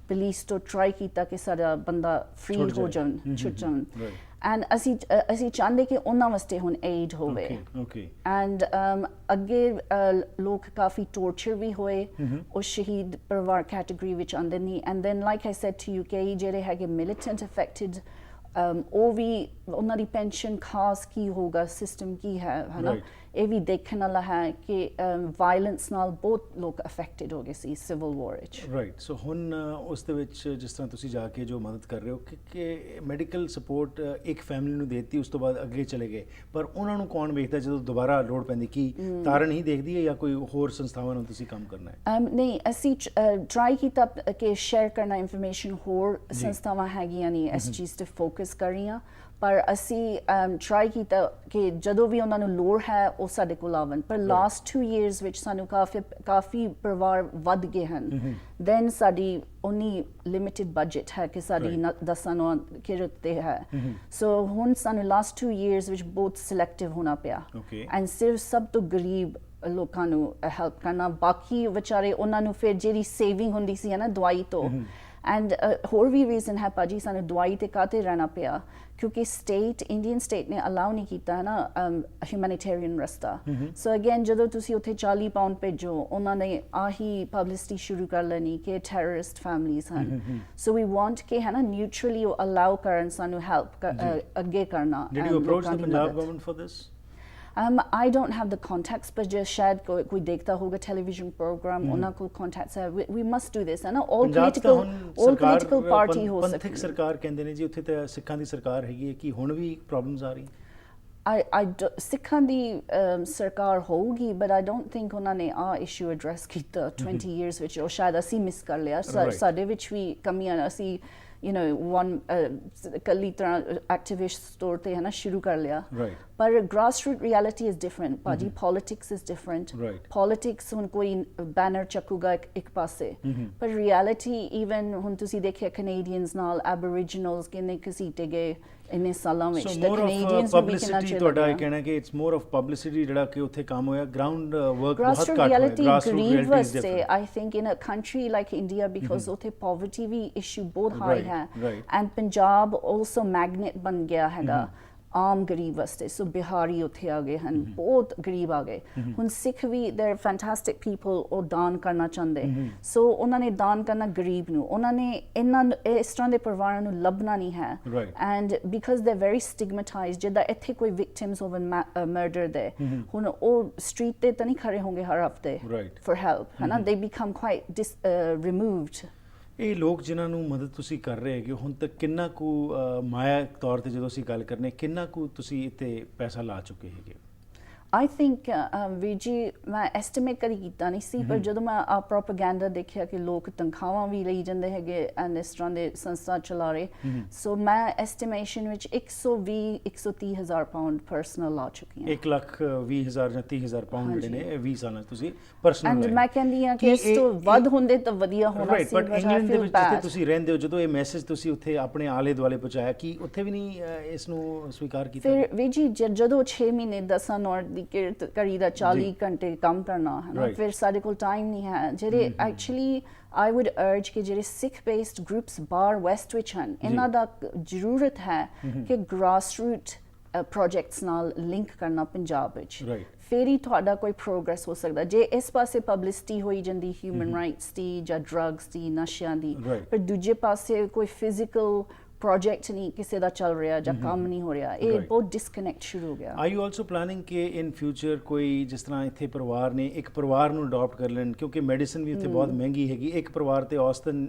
B: ਪੁਲਿਸ ਤੋਂ ਟਰਾਈ ਕੀਤਾ ਕਿ ਸਾਡਾ ਬੰਦਾ ਫ੍ਰੀ ਹੋ ਜਾਣ, ਛੁੱਟ ਜਾਣ, ਐਂਡ ਅਸੀਂ ਚਾਹੁੰਦੇ ਕਿ ਉਹਨਾਂ ਵਾਸਤੇ ਹੁਣ ਏਡ ਹੋਵੇ। ਐਂਡ ਅੱਗੇ ਲੋਕ ਕਾਫੀ ਟੋਰਚਰ ਵੀ ਹੋਏ ਉਹ ਸ਼ਹੀਦ ਪਰਿਵਾਰ ਕੈਟਾਗਰੀ ਵਿੱਚ ਆਉਂਦੇ ਨਹੀਂ। And then like I said to you ਕਈ ਜਿਹੜੇ ਹੈਗੇ ਮਿਲੀਟੈਂਟ ਅਫੈਕਟਡ, ਉਹ ਵੀ ਉਹਨਾਂ ਦੀ ਪੈਨਸ਼ਨ ਖਾਸ ਕੀ ਹੋਗਾ, ਸਿਸਟਮ ਕੀ ਹੈ ਨਾ, ਇਹ ਵੀ ਦੇਖਣ ਵਾਲਾ ਹੈ ਕਿ ਵਾਇਲੈਂਸ ਨਾਲ ਬਹੁਤ ਲੋਕ ਅਫੈਕਟਡ ਹੋ ਗਏ ਸੀ ਸਿਵਲ ਵਾਰ ਵਿੱਚ।
A: ਰਾਈਟ। ਸੋ ਹੁਣ ਉਸ ਦੇ ਵਿੱਚ ਜਿਸ ਤਰ੍ਹਾਂ ਤੁਸੀਂ ਜਾ ਕੇ ਜੋ ਮਦਦ ਕਰ ਰਹੇ ਹੋ ਕਿ ਮੈਡੀਕਲ ਸਪੋਰਟ ਇੱਕ ਫੈਮਿਲੀ ਨੂੰ ਦੇਤੀ, ਉਸ ਤੋਂ ਬਾਅਦ ਅੱਗੇ ਚਲੇ ਗਏ, ਪਰ ਉਹਨਾਂ ਨੂੰ ਕੌਣ ਵੇਖਦਾ ਜਦੋਂ ਦੁਬਾਰਾ ਲੋੜ ਪੈਂਦੀ? ਕੀ ਤਾਰਨ ਹੀ ਦੇਖਦੀ ਹੈ ਜਾਂ ਕੋਈ ਹੋਰ ਸੰਸਥਾਵਾਂ ਨਾਲ ਤੁਸੀਂ ਕੰਮ ਕਰਨਾ ਹੈ?
B: ਨਹੀਂ, ਅਸੀਂ ਟਰਾਈ ਕੀਤਾ ਕਿ ਸ਼ੇਅਰ ਕਰਨਾ ਇਨਫੋਰਮੇਸ਼ਨ, ਹੋਰ ਸੰਸਥਾਵਾਂ ਹੈਗੀਆਂ ਨੇ ਇਸ ਚੀਜ਼ ਤੇ ਫੋਕਸ ਕਰ ਰਹੀਆਂ, ਪਰ ਅਸੀਂ ਟਰਾਈ ਕੀਤਾ ਕਿ ਜਦੋਂ ਵੀ ਉਹਨਾਂ ਨੂੰ ਲੋੜ ਹੈ ਉਹ ਸਾਡੇ ਕੋਲ ਆਵਣ ਪਰ ਲਾਸਟ 2 ਇਅਰਸ ਵਿੱਚ ਸਾਨੂੰ ਕਾਫੀ ਪਰਿਵਾਰ ਵੱਧ ਗਏ ਹਨ ਦੈਨ ਸਾਡੀ ਉਨੀ ਲਿਮਿਟਿਡ ਬਜਟ ਹੈ ਕਿ ਸਾਡੀ ਦੱਸਾਂ ਨੂੰ ਕਿਰਤ ਤੇ ਹੈ ਸੋ ਹੁਣ ਸਾਨੂੰ ਲਾਸਟ 2 ਇਅਰਸ ਵਿੱਚ ਬਹੁਤ ਸਿਲੈਕਟਿਵ ਹੋਣਾ ਪਿਆ ਐਂਡ ਸਿਰਫ ਸਭ ਤੋਂ ਗਰੀਬ ਲੋਕਾਂ ਨੂੰ ਹੈਲਪ ਕਰਨਾ ਬਾਕੀ ਵਿਚਾਰੇ ਉਹਨਾਂ ਨੂੰ ਫਿਰ ਜਿਹੜੀ ਸੇਵਿੰਗ ਹੁੰਦੀ ਸੀ ਨਾ ਦਵਾਈ ਤੋਂ ਐਂਡ ਹੋਰ ਵੀ ਰੀਜ਼ਨ ਹੈ ਭਾਜੀ ਸਾਨੂੰ ਦਵਾਈ ਤੇ ਕਾਤੇ ਰਹਿਣਾ ਪਿਆ ਕਿਉਂਕਿ ਇੰਡੀਅਨ ਸਟੇਟ ਨੇ ਅਲਾਉ ਨਹੀਂ ਕੀਤਾ ਨਾ ਹਿਊਮੈਨਿਟੇਰੀਅਨ ਰਸਤਾ ਸੋ ਅਗੇਨ ਜਦੋਂ ਤੁਸੀਂ ਉੱਥੇ 40 ਪਾਉਂਡ ਭੇਜੋ ਉਹਨਾਂ ਨੇ ਆਹੀ ਪਬਲਿਸਿਟੀ ਸ਼ੁਰੂ ਕਰ ਲੈਣੀ ਕਿ ਟੈਰਰਿਸਟ ਫੈਮਲੀਜ਼ ਹਨ ਸੋ ਵੀ ਵਾਂਟ ਕਿ ਹੈ ਨਾ ਨਿਊਟਰਲੀ ਉਹ ਅਲਾਉ ਕਰਨ ਸਾਨੂੰ ਹੈਲਪ ਅੱਗੇ ਕਰਨਾ
A: Did you approach the Punjab government for this?
B: I don't have the contacts, but just शायद कोई देखता होगा television program, उन्हें कोई contacts है. We must do this, है ना? All political party हो सकती है.
A: ਪੰਥਕ ਸਰਕਾਰ ਕਹਿੰਦੇ ਨੇ ਜੀ ਉੱਥੇ ਤਾਂ ਸਿੱਖਾਂ ਦੀ ਸਰਕਾਰ ਹੈਗੀ ਹੈ ਕਿ ਹੁਣ ਵੀ ਪ੍ਰੋਬਲਮਸ ਆ ਰਹੀ
B: ਸਿੱਖਾਂ ਦੀ ਸਰਕਾਰ ਹੋਊਗੀ but I don't think ਉਹਨਾਂ ਨੇ ਆ ਇਸ਼ੂ ਐਡਰੈਸ ਕੀਤਾ 20 years ਵਿੱਚ ਉਹ ਸ਼ਾਇਦ ਅਸੀਂ ਮਿਸ ਕਰ ਲਿਆ ਸਾਡੇ ਵਿੱਚ ਵੀ ਕਮੀਆਂ ਅਸੀਂ you know one ਕੱਲੀ ਤਰ੍ਹਾਂ ਐਕਟਿਵਿਸਟ ਤੌਰ ਤੇ ਹੈ ਨਾ ਸ਼ੁਰੂ ਕਰ ਲਿਆ ਪਰ grassroots reality is different ਭਾਜੀ politics is different politics ਹੁਣ ਕੋਈ ਬੈਨਰ ਚੱਕੂਗਾ ਇੱਕ ਪਾਸੇ ਪਰ reality even ਹੁਣ ਤੁਸੀਂ ਦੇਖਿਆ Canadians ਨਾਲ Aboriginals ਕਿੰਨੇ ਘਸੀਟੇ ਗਏ ਇੰਨੇ ਸਾਲਾਂ ਵਿੱਚ
A: ਤਾਂ Canadians ਨੂੰ ਵੀ ਕਿੰਨਾ ਚਿਰ ਤੁਹਾਡਾ ਇਹ ਕਹਿਣਾ ਕਿ it's more of publicity ਜਿਹੜਾ ਕਿ ਉੱਥੇ ਕੰਮ ਹੋਇਆ ground work ਬਹੁਤ ਘੱਟ ਹੋਇਆ grassroots reality is different I think in a country like India because ਉੱਥੇ poverty ਵੀ issue ਬਹੁਤ high ਹੈ and Punjab also magnet ਬਣ ਗਿਆ ਹੈਗਾ ਆਮ ਗਰੀਬ ਵਾਸਤੇ ਸੋ ਬਿਹਾਰੀ ਉੱਥੇ ਆ ਗਏ ਹਨ ਬਹੁਤ ਗਰੀਬ ਆ ਗਏ ਹੁਣ ਸਿੱਖ ਵੀ they're fantastic people ਉਹ ਦਾਨ ਕਰਨਾ ਚਾਹੁੰਦੇ ਸੋ ਉਹਨਾਂ ਨੇ ਦਾਨ ਕਰਨਾ ਗਰੀਬ ਨੂੰ ਉਹਨਾਂ ਨੇ ਇਸ ਤਰ੍ਹਾਂ ਦੇ ਪਰਿਵਾਰਾਂ ਨੂੰ ਲੱਭਣਾ ਨਹੀਂ ਹੈ and because they're very stigmatized ਜਿੱਦਾਂ ਇੱਥੇ ਕੋਈ victims of murder ਦੇ ਹੁਣ ਉਹ ਸਟਰੀਟ ਤੇ ਤਾਂ ਨਹੀਂ ਖੜੇ ਹੋਣਗੇ ਹਰ ਹਫਤੇ for help ਹੈ ਨਾ they become quite removed ਇਹ ਲੋਕ ਜਿਨ੍ਹਾਂ ਨੂੰ ਮਦਦ ਤੁਸੀਂ ਕਰ ਰਹੇ ਹੈਗੇ ਹੁਣ ਤੱਕ ਕਿੰਨਾ ਕੁ ਮਾਇਆ ਤੌਰ ਤੇ ਜਦੋਂ ਅਸੀਂ ਗੱਲ ਕਰਨੇ ਕਿੰਨਾ ਕੁ ਤੁਸੀਂ ਇੱਥੇ ਪੈਸਾ ਲਾ ਚੁੱਕੇ ਹੈਗੇ
B: I think ਵੀਰ ਜੀ ਮੈਂ ਐਸਟੀਮੇਟ ਕਦੀ ਕੀਤਾ ਨਹੀਂ ਸੀ ਪਰ ਜਦੋਂ ਮੈਂ ਆ ਪ੍ਰੋਪੇਗੈਂਡਾ ਦੇਖਿਆ ਕਿ ਲੋਕ ਤਨਖਾਹਾਂ ਵੀ ਲਈ ਜਾਂਦੇ ਹੈਗੇ ਐਂਡ ਇਸ ਤਰ੍ਹਾਂ ਦੇ ਸੰਸਥਾ ਚਲਾ ਰਹੇ ਸੋ ਮੈਂ ਐਸਟੀਮੇਸ਼ਨ ਵਿੱਚ 120-130 ਹਜ਼ਾਰ ਪਾਉਂਡ ਪਰਸਨਲ ਲਾ ਚੁੱਕੀ ਹਾਂ
A: 1,20,000 ਜਾਂ 30,000 ਪਾਉਂਡ ਜਿਹੜੇ ਨੇ 20 ਸਾਲਾਂ ਤੁਸੀਂ ਪਰਸਨਲ
B: ਐਂਡ ਮੈਂ ਕਹਿੰਦੀ ਹਾਂ ਕਿ ਇਸ ਤੋਂ ਵੱਧ ਹੁੰਦੇ ਤਾਂ ਵਧੀਆ ਹੋਣਾ ਸੀ
A: ਪਰ ਇੰਗਲੈਂਡ ਦੇ ਵਿੱਚ ਜਿੱਥੇ ਤੁਸੀਂ ਰਹਿੰਦੇ ਹੋ ਜਦੋਂ ਇਹ ਮੈਸੇਜ ਤੁਸੀਂ ਉੱਥੇ ਆਪਣੇ ਆਲੇ ਦੁਆਲੇ ਪਹੁੰਚਾਇਆ ਕਿ ਉੱਥੇ ਵੀ ਨਹੀਂ ਇਸ ਨੂੰ ਸਵੀਕਾਰ ਕੀਤਾ
B: ਫਿਰ ਵੀਰ ਜੀ ਜਦੋਂ 6 ਮਹੀਨੇ 10 ਨੌਰ ਦੀ ਕਿਰਤ ਕਰੀਦਾ 40 ਘੰਟੇ ਕੰਮ ਕਰਨਾ ਹੈ ਨਾ ਫਿਰ ਸਾਡੇ ਕੋਲ ਟਾਈਮ ਨਹੀਂ ਹੈ ਜਿਹੜੇ ਐਕਚੁਅਲੀ I would urge ਕਿ ਜਿਹੜੇ ਸਿੱਖ ਬੇਸਡ ਗਰੁੱਪਸ ਬਾਹਰ ਵੈਸਟ ਵਿੱਚ ਹਨ ਇਹਨਾਂ ਦਾ ਜ਼ਰੂਰਤ ਹੈ ਕਿ grassroots ਪ੍ਰੋਜੈਕਟਸ ਨਾਲ ਲਿੰਕ ਕਰਨਾ ਪੰਜਾਬ ਵਿੱਚ ਫਿਰ ਹੀ ਤੁਹਾਡਾ ਕੋਈ ਪ੍ਰੋਗਰੈਸ ਹੋ ਸਕਦਾ ਜੇ ਇਸ ਪਾਸੇ ਪਬਲਿਸਿਟੀ ਹੋਈ ਜਾਂਦੀ ਹਿਊਮਨ ਰਾਈਟਸ ਦੀ ਜਾਂ ਡਰੱਗਸ ਦੀ ਨਸ਼ਿਆਂ ਦੀ ਪਰ ਦੂਜੇ ਪਾਸੇ ਕੋਈ ਫਿਜ਼ੀਕਲ project ਨਹੀਂ ਕਿਸੇ ਦਾ ਚੱਲ ਰਿਹਾ ਜਾਂ ਕੰਮ ਨਹੀਂ ਹੋ ਰਿਹਾ ਇਹ ਬਹੁਤ ਡਿਸਕਨੈਕਟ ਸ਼ੁਰੂ ਹੋ ਗਿਆ
A: ਆਰ ਯੂ ਆਲਸੋ ਪਲਾਨਿੰਗ ਕਿ ਇਨ ਫਿਊਚਰ ਕੋਈ ਜਿਸ ਤਰ੍ਹਾਂ ਇੱਥੇ ਪਰਿਵਾਰ ਨੇ ਇੱਕ ਪਰਿਵਾਰ ਨੂੰ ਅਡਾਪਟ ਕਰ ਲੈਣ ਕਿਉਂਕਿ ਮੈਡੀਸਿਨ ਵੀ ਇੱਥੇ ਬਹੁਤ ਮਹਿੰਗੀ ਹੈਗੀ ਇੱਕ ਪਰਿਵਾਰ ਤੇ ਔਸਤਨ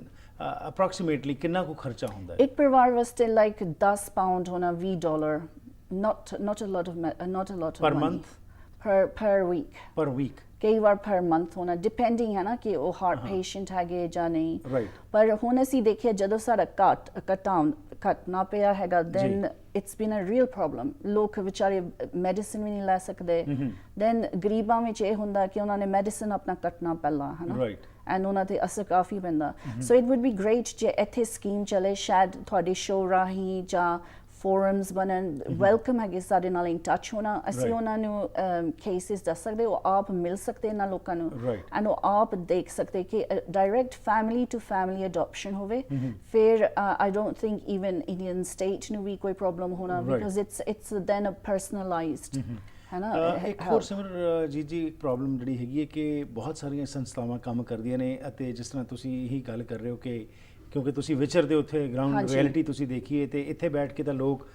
A: ਅਪਰੋਕਸੀਮੇਟਲੀ ਕਿੰਨਾ ਕੁ ਖਰਚਾ ਹੁੰਦਾ ਹੈ
B: ਇੱਕ ਪਰਿਵਾਰ ਵਾਸਤੇ ਲਾਈਕ 10 ਪਾਉਂਡ ਹੋਣਾ $20 not a lot of
A: per
B: money.
A: month
B: per week ਕਈ ਵਾਰ ਪਰ ਮੰਥ ਹੋਣਾ ਡਿਪੈਂਡਿੰਗ ਹੈ ਨਾ ਕਿ ਉਹ ਹਾਰਟ ਪੇਸ਼ੈਂਟ ਹੈਗੇ ਜਾਂ ਨਹੀਂ ਪਰ ਹੁਣ ਅਸੀਂ ਦੇਖਿਆ ਜਦੋਂ ਸਾਡਾ ਘਟਣਾ ਪਿਆ ਹੈਗਾ then it's been a real problem ਲੋਕ ਵਿਚਾਰੇ ਮੈਡੀਸਿਨ ਵੀ ਨਹੀਂ ਲੈ ਸਕਦੇ ਦੈਨ ਗਰੀਬਾਂ ਵਿੱਚ ਇਹ ਹੁੰਦਾ ਕਿ ਉਹਨਾਂ ਨੇ ਮੈਡੀਸਿਨ ਆਪਣਾ ਕੱਟਣਾ ਪਹਿਲਾਂ ਹੈ ਨਾ ਐਂਡ ਉਹਨਾਂ ਤੇ ਅਸਰ ਕਾਫੀ ਪੈਂਦਾ so it wood B great ਜੇ ਇੱਥੇ ਸਕੀਮ ਚਲੇ ਸ਼ਾਇਦ ਤੁਹਾਡੇ ਸ਼ੋਅ ਰਾਹੀਂ ਜਾਂ forums ਬਣਨ ਵੈਲਕਮ ਹੈਗੇ ਸਾਡੇ ਨਾਲ ਇਨ ਟੱਚ ਹੋਣਾ ਅਸੀਂ ਉਹਨਾਂ ਨੂੰ ਕੇਸਿਸ ਦੱਸ ਸਕਦੇ ਉਹ ਆਪ ਮਿਲ ਸਕਦੇ ਇਹਨਾਂ ਲੋਕਾਂ ਨੂੰ ਐਂਡ ਉਹ ਆਪ ਦੇਖ ਸਕਦੇ ਕਿ direct family to family adoption ਹੋਵੇ ਫਿਰ I don't think even Indian state ਨੂੰ ਵੀ ਕੋਈ ਪ੍ਰੋਬਲਮ ਹੋਣਾ because it's then a personalized ਹੈ ਨਾ
A: ਇੱਕ ਹੋਰ ਸਿਮਰ ਜੀ ਪ੍ਰੋਬਲਮ ਜਿਹੜੀ ਹੈਗੀ ਹੈ ਕਿ ਬਹੁਤ ਸਾਰੀਆਂ ਸੰਸਥਾਵਾਂ ਕੰਮ ਕਰਦੀਆਂ ਨੇ ਅਤੇ ਜਿਸ ਤਰ੍ਹਾਂ ਤੁਸੀਂ ਇਹੀ ਗੱਲ ਕਰ ਰਹੇ ਹੋ ਕਿ ਕਿਉਂਕਿ ਤੁਸੀਂ ਵਿਚਰਦੇ ਉੱਥੇ ਗਰਾਊਂਡ ਰਿਐਲਿਟੀ ਤੁਸੀਂ ਦੇਖੀਏ ਤੇ ਇੱਥੇ ਬੈਠ ਕੇ ਤਾਂ ਲੋਕ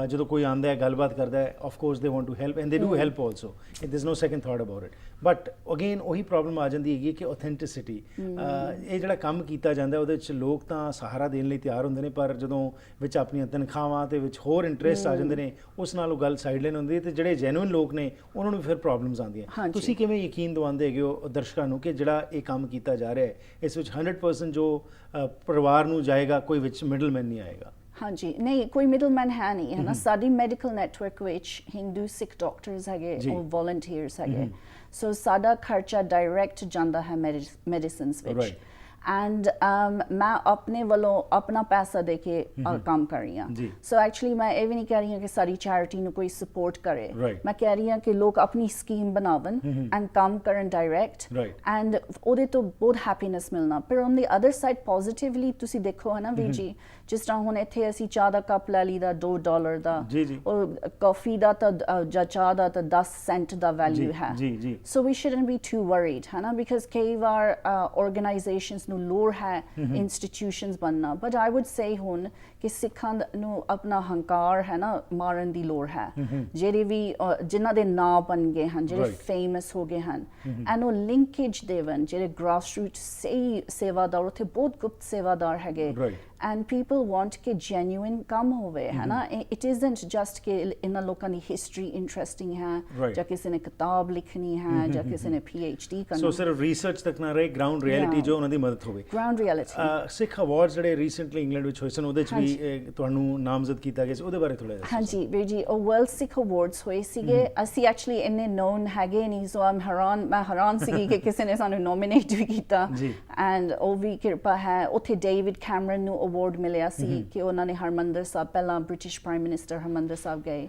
A: ਜਦੋਂ ਕੋਈ ਆਉਂਦਾ ਹੈ ਗੱਲਬਾਤ ਕਰਦਾ ਹੈ of course they want to help and they do help also there is no second thought about it but again ਉਹੀ ਪ੍ਰੋਬਲਮ ਆ ਜਾਂਦੀ ਹੈਗੀ ਕਿ ਆਥੈਂਟਿਸਿਟੀ ਇਹ ਜਿਹੜਾ ਕੰਮ ਕੀਤਾ ਜਾਂਦਾ ਉਹਦੇ ਵਿੱਚ ਲੋਕ ਤਾਂ ਸਹਾਰਾ ਦੇਣ ਲਈ ਤਿਆਰ ਹੁੰਦੇ ਨੇ ਪਰ ਜਦੋਂ ਵਿੱਚ ਆਪਣੀਆਂ ਤਨਖਾਹਾਂ ਤੇ ਵਿੱਚ ਹੋਰ ਇੰਟਰਸਟ ਆ ਜਾਂਦੇ ਨੇ ਉਸ ਨਾਲ ਉਹ ਗੱਲ ਸਾਈਡਲਾਈਨ ਹੁੰਦੀ ਹੈ ਤੇ ਜਿਹੜੇ ਜੈਨੂਇਨ ਲੋਕ ਨੇ ਉਹਨਾਂ ਨੂੰ ਫਿਰ ਪ੍ਰੋਬਲਮਸ ਆਉਂਦੀਆਂ ਤੁਸੀਂ ਕਿਵੇਂ ਯਕੀਨ ਦਿਵਾਉਂਦੇ ਹੈਗੇ ਹੋ ਦਰਸ਼ਕਾਂ ਨੂੰ ਕਿ ਜਿਹੜਾ ਇਹ ਕੰਮ ਕੀਤਾ ਜਾ ਰਿਹਾ ਹੈ ਇਸ ਵਿੱਚ 100% ਜੋ ਪਰਿਵਾਰ ਨੂੰ ਜਾਏਗਾ ਕੋਈ ਵਿੱਚ ਮਿਡਲਮੈਨ ਨਹੀਂ ਆਏਗਾ
B: ਹਾਂਜੀ ਨਹੀਂ ਕੋਈ ਮਿਡਲਮੈਨ ਹੈ ਨਹੀਂ ਹੈ ਨਾ ਸਾਡੀ ਮੈਡੀਕਲ ਨੈਟਵਰਕ ਵਿੱਚ ਹਿੰਦੂ ਸਿੱਖ ਡਾਕਟਰਸ ਹੈਗੇ ਉਹ ਵੋਲੰਟੀਅਰਸ ਹੈਗੇ ਸੋ ਸਾਡਾ ਖਰਚਾ ਡਾਇਰੈਕਟ ਜਾਂਦਾ ਹੈ ਮੈਡੀਸਿਨਸ ਵਿੱਚ ਐਂਡ ਮੈਂ ਆਪਣੇ ਵੱਲੋਂ ਆਪਣਾ ਪੈਸਾ ਦੇ ਕੇ ਕੰਮ ਕਰ ਰਹੀ ਹਾਂ ਸੋ ਐਕਚੁਅਲੀ ਮੈਂ ਇਹ ਵੀ ਨਹੀਂ ਕਹਿ ਰਹੀ ਹਾਂ ਕਿ ਸਾਡੀ ਚੈਰਿਟੀ ਨੂੰ ਕੋਈ ਸਪੋਰਟ ਕਰੇ ਮੈਂ ਕਹਿ ਰਹੀ ਹਾਂ ਕਿ ਲੋਕ ਆਪਣੀ ਸਕੀਮ ਬਣਾਵਣ ਐਂਡ ਕੰਮ ਕਰਨ ਡਾਇਰੈਕਟ ਐਂਡ ਉਹਦੇ ਤੋਂ ਬਹੁਤ ਹੈਪੀਨੈਸ ਮਿਲਣਾ ਪਰ on the other side positively ਤੁਸੀਂ ਦੇਖੋ ਹੈ ਨਾ ਵੀਰ ਜੀ ਜਿਸ ਤਰ੍ਹਾਂ ਹੁਣ ਇੱਥੇ ਅਸੀਂ ਚਾਹ ਦਾ ਕੱਪ ਲੈ ਲਈਦਾ $2 ਦਾ ਔਰ ਕਾਫੀ ਦਾ ਤਾਂ ਜਾਂ ਚਾਹ ਦਾ ਤਾਂ 10 ਸੈਂਟ ਦਾ ਵੈਲਿਊ ਹੈ ਸੋ ਵੀ ਸ਼ੁਡਨਟ ਬੀ ਟੂ ਵਰੀਡ ਹੈ ਨਾ ਬਿਕਾਜ਼ ਕਈ ਵਾਰ ਆਰਗੇਨਾਈਜੇਸ਼ਨਸ ਨੂੰ ਲੋੜ ਹੈ ਇੰਸਟੀਟਿਊਸ਼ਨਸ ਬਣਨਾ ਬਟ ਆਈ ਵੁੱਡ ਸੇ ਹੁਣ ਕਿ ਸਿੱਖਾਂ ਨੂੰ ਆਪਣਾ ਹੰਕਾਰ ਹੈ ਨਾ ਮਾਰਨ ਦੀ ਲੋੜ ਹੈ ਜਿਹੜੇ ਵੀ ਜਿਨ੍ਹਾਂ ਦੇ ਨਾਂ ਬਣ ਗਏ ਹਨ ਜਿਹੜੇ ਫੇਮਸ ਹੋ ਗਏ ਹਨ ਐਂਡ ਉਹ ਲਿੰਕੇਜ ਦੇਵਨ ਜਿਹੜੇ ਗ੍ਰਾਸ ਰੂਟ ਸੇਵਾਦਾਰ ਉੱਥੇ ਬਹੁਤ ਗੁਪਤ ਸੇਵਾਦਾਰ ਹੈਗੇ and people want ਕਿ genuine ਕੰਮ ਹੋਵੇ ਹੈ ਨਾ it isn't just ਕਿ ਇਹਨਾਂ ਲੋਕਾਂ ਦੀ history interesting ਹੈ ਜਾਂ ਕਿਸੇ ਨੇ ਕਿਤਾਬ ਲਿਖਣੀ ਹੈ ਜਾਂ ਕਿਸੇ ਨੇ PhD ਕਰਨੀ
A: ਸੋ ਸਿਰਫ ਰਿਸਰਚ ਤੱਕ ਨਾ ਰਹੇ ਗਰਾਊਂਡ ਰਿਐਲਿਟੀ ਜੋ ਉਹਨਾਂ ਦੀ ਮਦਦ ਹੋਵੇ
B: ਗਰਾਊਂਡ ਰਿਐਲਿਟੀ
A: ਸਿੱਖ ਅਵਾਰਡਸ ਜਿਹੜੇ ਰੀਸੈਂਟਲੀ ਇੰਗਲੈਂਡ ਵਿੱਚ ਹੋਏ ਸਨ ਉਹਦੇ ਚ ਵੀ ਤੁਹਾਨੂੰ ਨਾਮਜ਼ਦ ਕੀਤਾ ਗਿਆ ਸੀ ਉਹਦੇ ਬਾਰੇ ਥੋੜਾ ਜਿਹਾ
B: ਹਾਂਜੀ ਵੀਰ ਜੀ ਉਹ ਵਰਲਡ ਸਿੱਖ ਅਵਾਰਡਸ ਹੋਏ ਸੀਗੇ ਅਸੀਂ ਐਕਚੁਅਲੀ ਇੰਨੇ ਨੋਨ ਹੈਗੇ ਨਹੀਂ ਸੋ ਮੈਂ ਹੈਰਾਨ ਸੀਗੀ ਕਿ ਕਿਸੇ ਨੇ ਸਾਨੂੰ ਨੋਮੀਨੇਟ ਵੀ ਕੀਤਾ ਐਂਡ ਉਹ ਵੀ ਕਿਰਪਾ ਹੈ ਉੱਥੇ ਡੇਵਿਡ ਕੈਮਰਨ ਨੂੰ ਅਵਾਰਡ ਮਿਲਿਆ ਸੀ ਕਿ ਉਹਨਾਂ ਨੇ ਹਰਮੰਦਰ ਸਾਹਿਬ ਪਹਿਲਾਂ ਬ੍ਰਿਟਿਸ਼ ਪ੍ਰਾਈਮ ਮਿਨਿਸਟਰ ਹਰਮੰਦਰ ਸਾਹਿਬ ਗਏ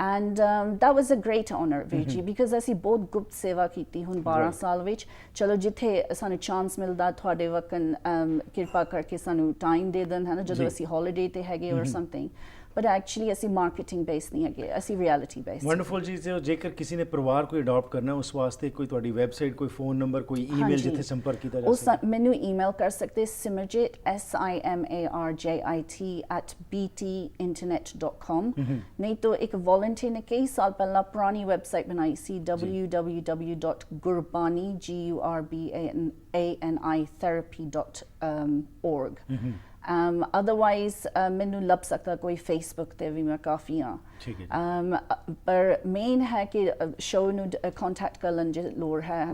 B: and that was a great honor ਵੀਰ ਜੀ ਬਿਕਾਜ਼ ਅਸੀਂ ਬਹੁਤ ਗੁਪਤ ਸੇਵਾ ਕੀਤੀ ਹੁਣ 12 ਸਾਲ ਵਿੱਚ ਚਲੋ ਜਿੱਥੇ ਸਾਨੂੰ ਚਾਂਸ ਮਿਲਦਾ ਤੁਹਾਡੇ ਵਕਨ ਕਿਰਪਾ ਕਰਕੇ ਸਾਨੂੰ ਟਾਈਮ ਦੇ ਦੇਣ ਹੈ ਨਾ ਜਦੋਂ ਅਸੀਂ ਹੌਲੀਡੇ ਤੇ ਹੈਗੇ ਔਰ ਸਮਥਿੰਗ but actually ਅਸੀਂ ਮਾਰਕੀਟਿੰਗ ਬੇਸ ਨਹੀਂ ਹੈਗੇ ਅਸੀਂ ਰਿਐਲਿਟੀ ਬੇਸ
A: ਵੰਡਰਫੁਲ ਜੀ ਤੇ ਜੇਕਰ ਕਿਸੇ ਨੇ ਪਰਿਵਾਰ ਕੋਈ ਅਡਾਪਟ ਕਰਨਾ ਉਸ ਵਾਸਤੇ ਕੋਈ ਤੁਹਾਡੀ ਵੈਬਸਾਈਟ ਕੋਈ ਫੋਨ ਨੰਬਰ ਕੋਈ ਈਮੇਲ ਜਿੱਥੇ ਸੰਪਰਕ ਕੀਤਾ ਜਾ ਸਕਦਾ
B: ਮੈਨੂੰ ਈਮੇਲ ਕਰ ਸਕਦੇ ਸਿਮਰਜੀਤ simarjit@btinternet.com ਨਹੀਂ ਤਾਂ ਇੱਕ ਵੋਲੰਟੀਅਰ ਨੇ ਕਈ ਸਾਲ ਪਹਿਲਾਂ ਪੁਰਾਣੀ ਵੈਬਸਾਈਟ ਬਣਾਈ ਸੀ www.gurbani therapy.org otherwise ਮੈਨੂੰ ਲੱਭ ਸਕਦਾ ਕੋਈ ਫੇਸਬੁੱਕ ਤੇ ਵੀ ਮੈਂ ਕਾਫੀ ਹਾਂ ਪਰ ਮੇਨ ਹੈ ਕਿ ਸ਼ੋਅ ਨੂੰ ਕੰਟੈਕਟ ਕਰਨ ਜੇ ਲੋੜ ਹੈ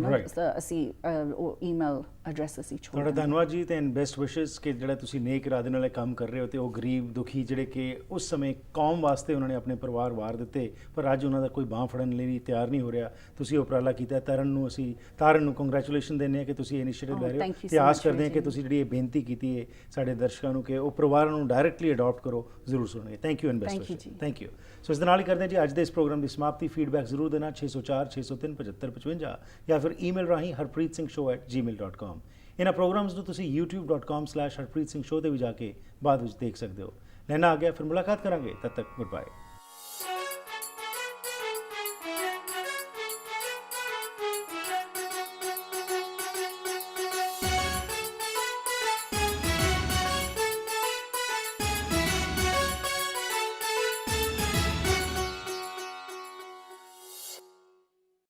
B: ਅਸੀਂ ਉਹ ਈਮੇਲ ਐਡਰੈਸ ਅਸੀਂ ਛੋੜ
A: ਤੁਹਾਡਾ ਧੰਨਵਾਦ ਜੀ ਤੇ ਬੈਸਟ ਵਿਸ਼ੇਸ ਕਿ ਜਿਹੜਾ ਤੁਸੀਂ ਨੇਕ ਇਰਾਦੇ ਨਾਲ ਕੰਮ ਕਰ ਰਹੇ ਹੋ ਤੇ ਉਹ ਗਰੀਬ ਦੁਖੀ ਜਿਹੜੇ ਕਿ ਉਸ ਸਮੇਂ ਕੌਮ ਵਾਸਤੇ ਉਹਨਾਂ ਨੇ ਆਪਣੇ ਪਰਿਵਾਰ ਵਾਰ ਦਿੱਤੇ ਪਰ ਅੱਜ ਉਹਨਾਂ ਦਾ ਕੋਈ ਬਾਂਹ ਫੜਨ ਲਈ ਤਿਆਰ ਨਹੀਂ ਹੋ ਰਿਹਾ ਤੁਸੀਂ ਉਪਰਾਲਾ ਕੀਤਾ ਤਾਰਨ ਨੂੰ ਕੰਗ੍ਰੈਚੁਲੇਸ਼ਨ ਦਿੰਦੇ ਹਾਂ ਕਿ ਤੁਸੀਂ ਇਨੀਸ਼ੀਏਟਿਵ ਲੈ ਰਹੇ ਹੋ ਤੇ ਆਸ ਕਰਦੇ ਹਾਂ ਕਿ ਤੁਸੀਂ ਜਿਹੜੀ ਇਹ ਬੇਨਤੀ ਕੀਤੀ ਹੈ ਸਾਡੇ ਦਰਸ਼ਕਾਂ ਨੂੰ ਕਿ ਉਹ ਪਰਿਵਾਰਾਂ ਨੂੰ ਡਾਇਰੈਕਟਲੀ ਅਡਾਪਟ ਕਰੋ ਜ਼ਰੂਰ ਸੁਣਨਗੇ ਥੈਂਕ ਯੂ ਐਂਡ ਬੈਸਟ ਵਿਸ਼ੇਸ ਥੈਂਕ ਯੂ ਸੋ ਇਸ ਦੇ ਨਾਲ ਹੀ ਕਰਦੇ ਹਾਂ ਜੀ ਅੱਜ ਦੇ ਇਸ ਪ੍ਰੋਗਰਾਮ ਦੀ ਸਮਾਪਤੀ ਫੀਡਬੈਕ ਜ਼ਰੂਰ ਦੇਣਾ 604-603-7555 ਜਾਂ ਫਿਰ ਈਮੇਲ ਰਾਹੀਂ harpreetsingh@gmail.com ਇਹਨਾਂ ਪ੍ਰੋਗਰਾਮਸ ਨੂੰ ਤੁਸੀਂ youtube.com/harpreetsingh show ਤੇ ਵੀ ਜਾ ਕੇ ਬਾਅਦ ਵਿੱਚ ਦੇਖ ਸਕਦੇ ਹੋ ਲੈਣਾ ਆ ਗਿਆ ਫਿਰ ਮੁਲਾਕਾਤ ਕਰਾਂਗੇ ਤਦ ਤੱਕ ਗੁੱਡ ਬਾਏ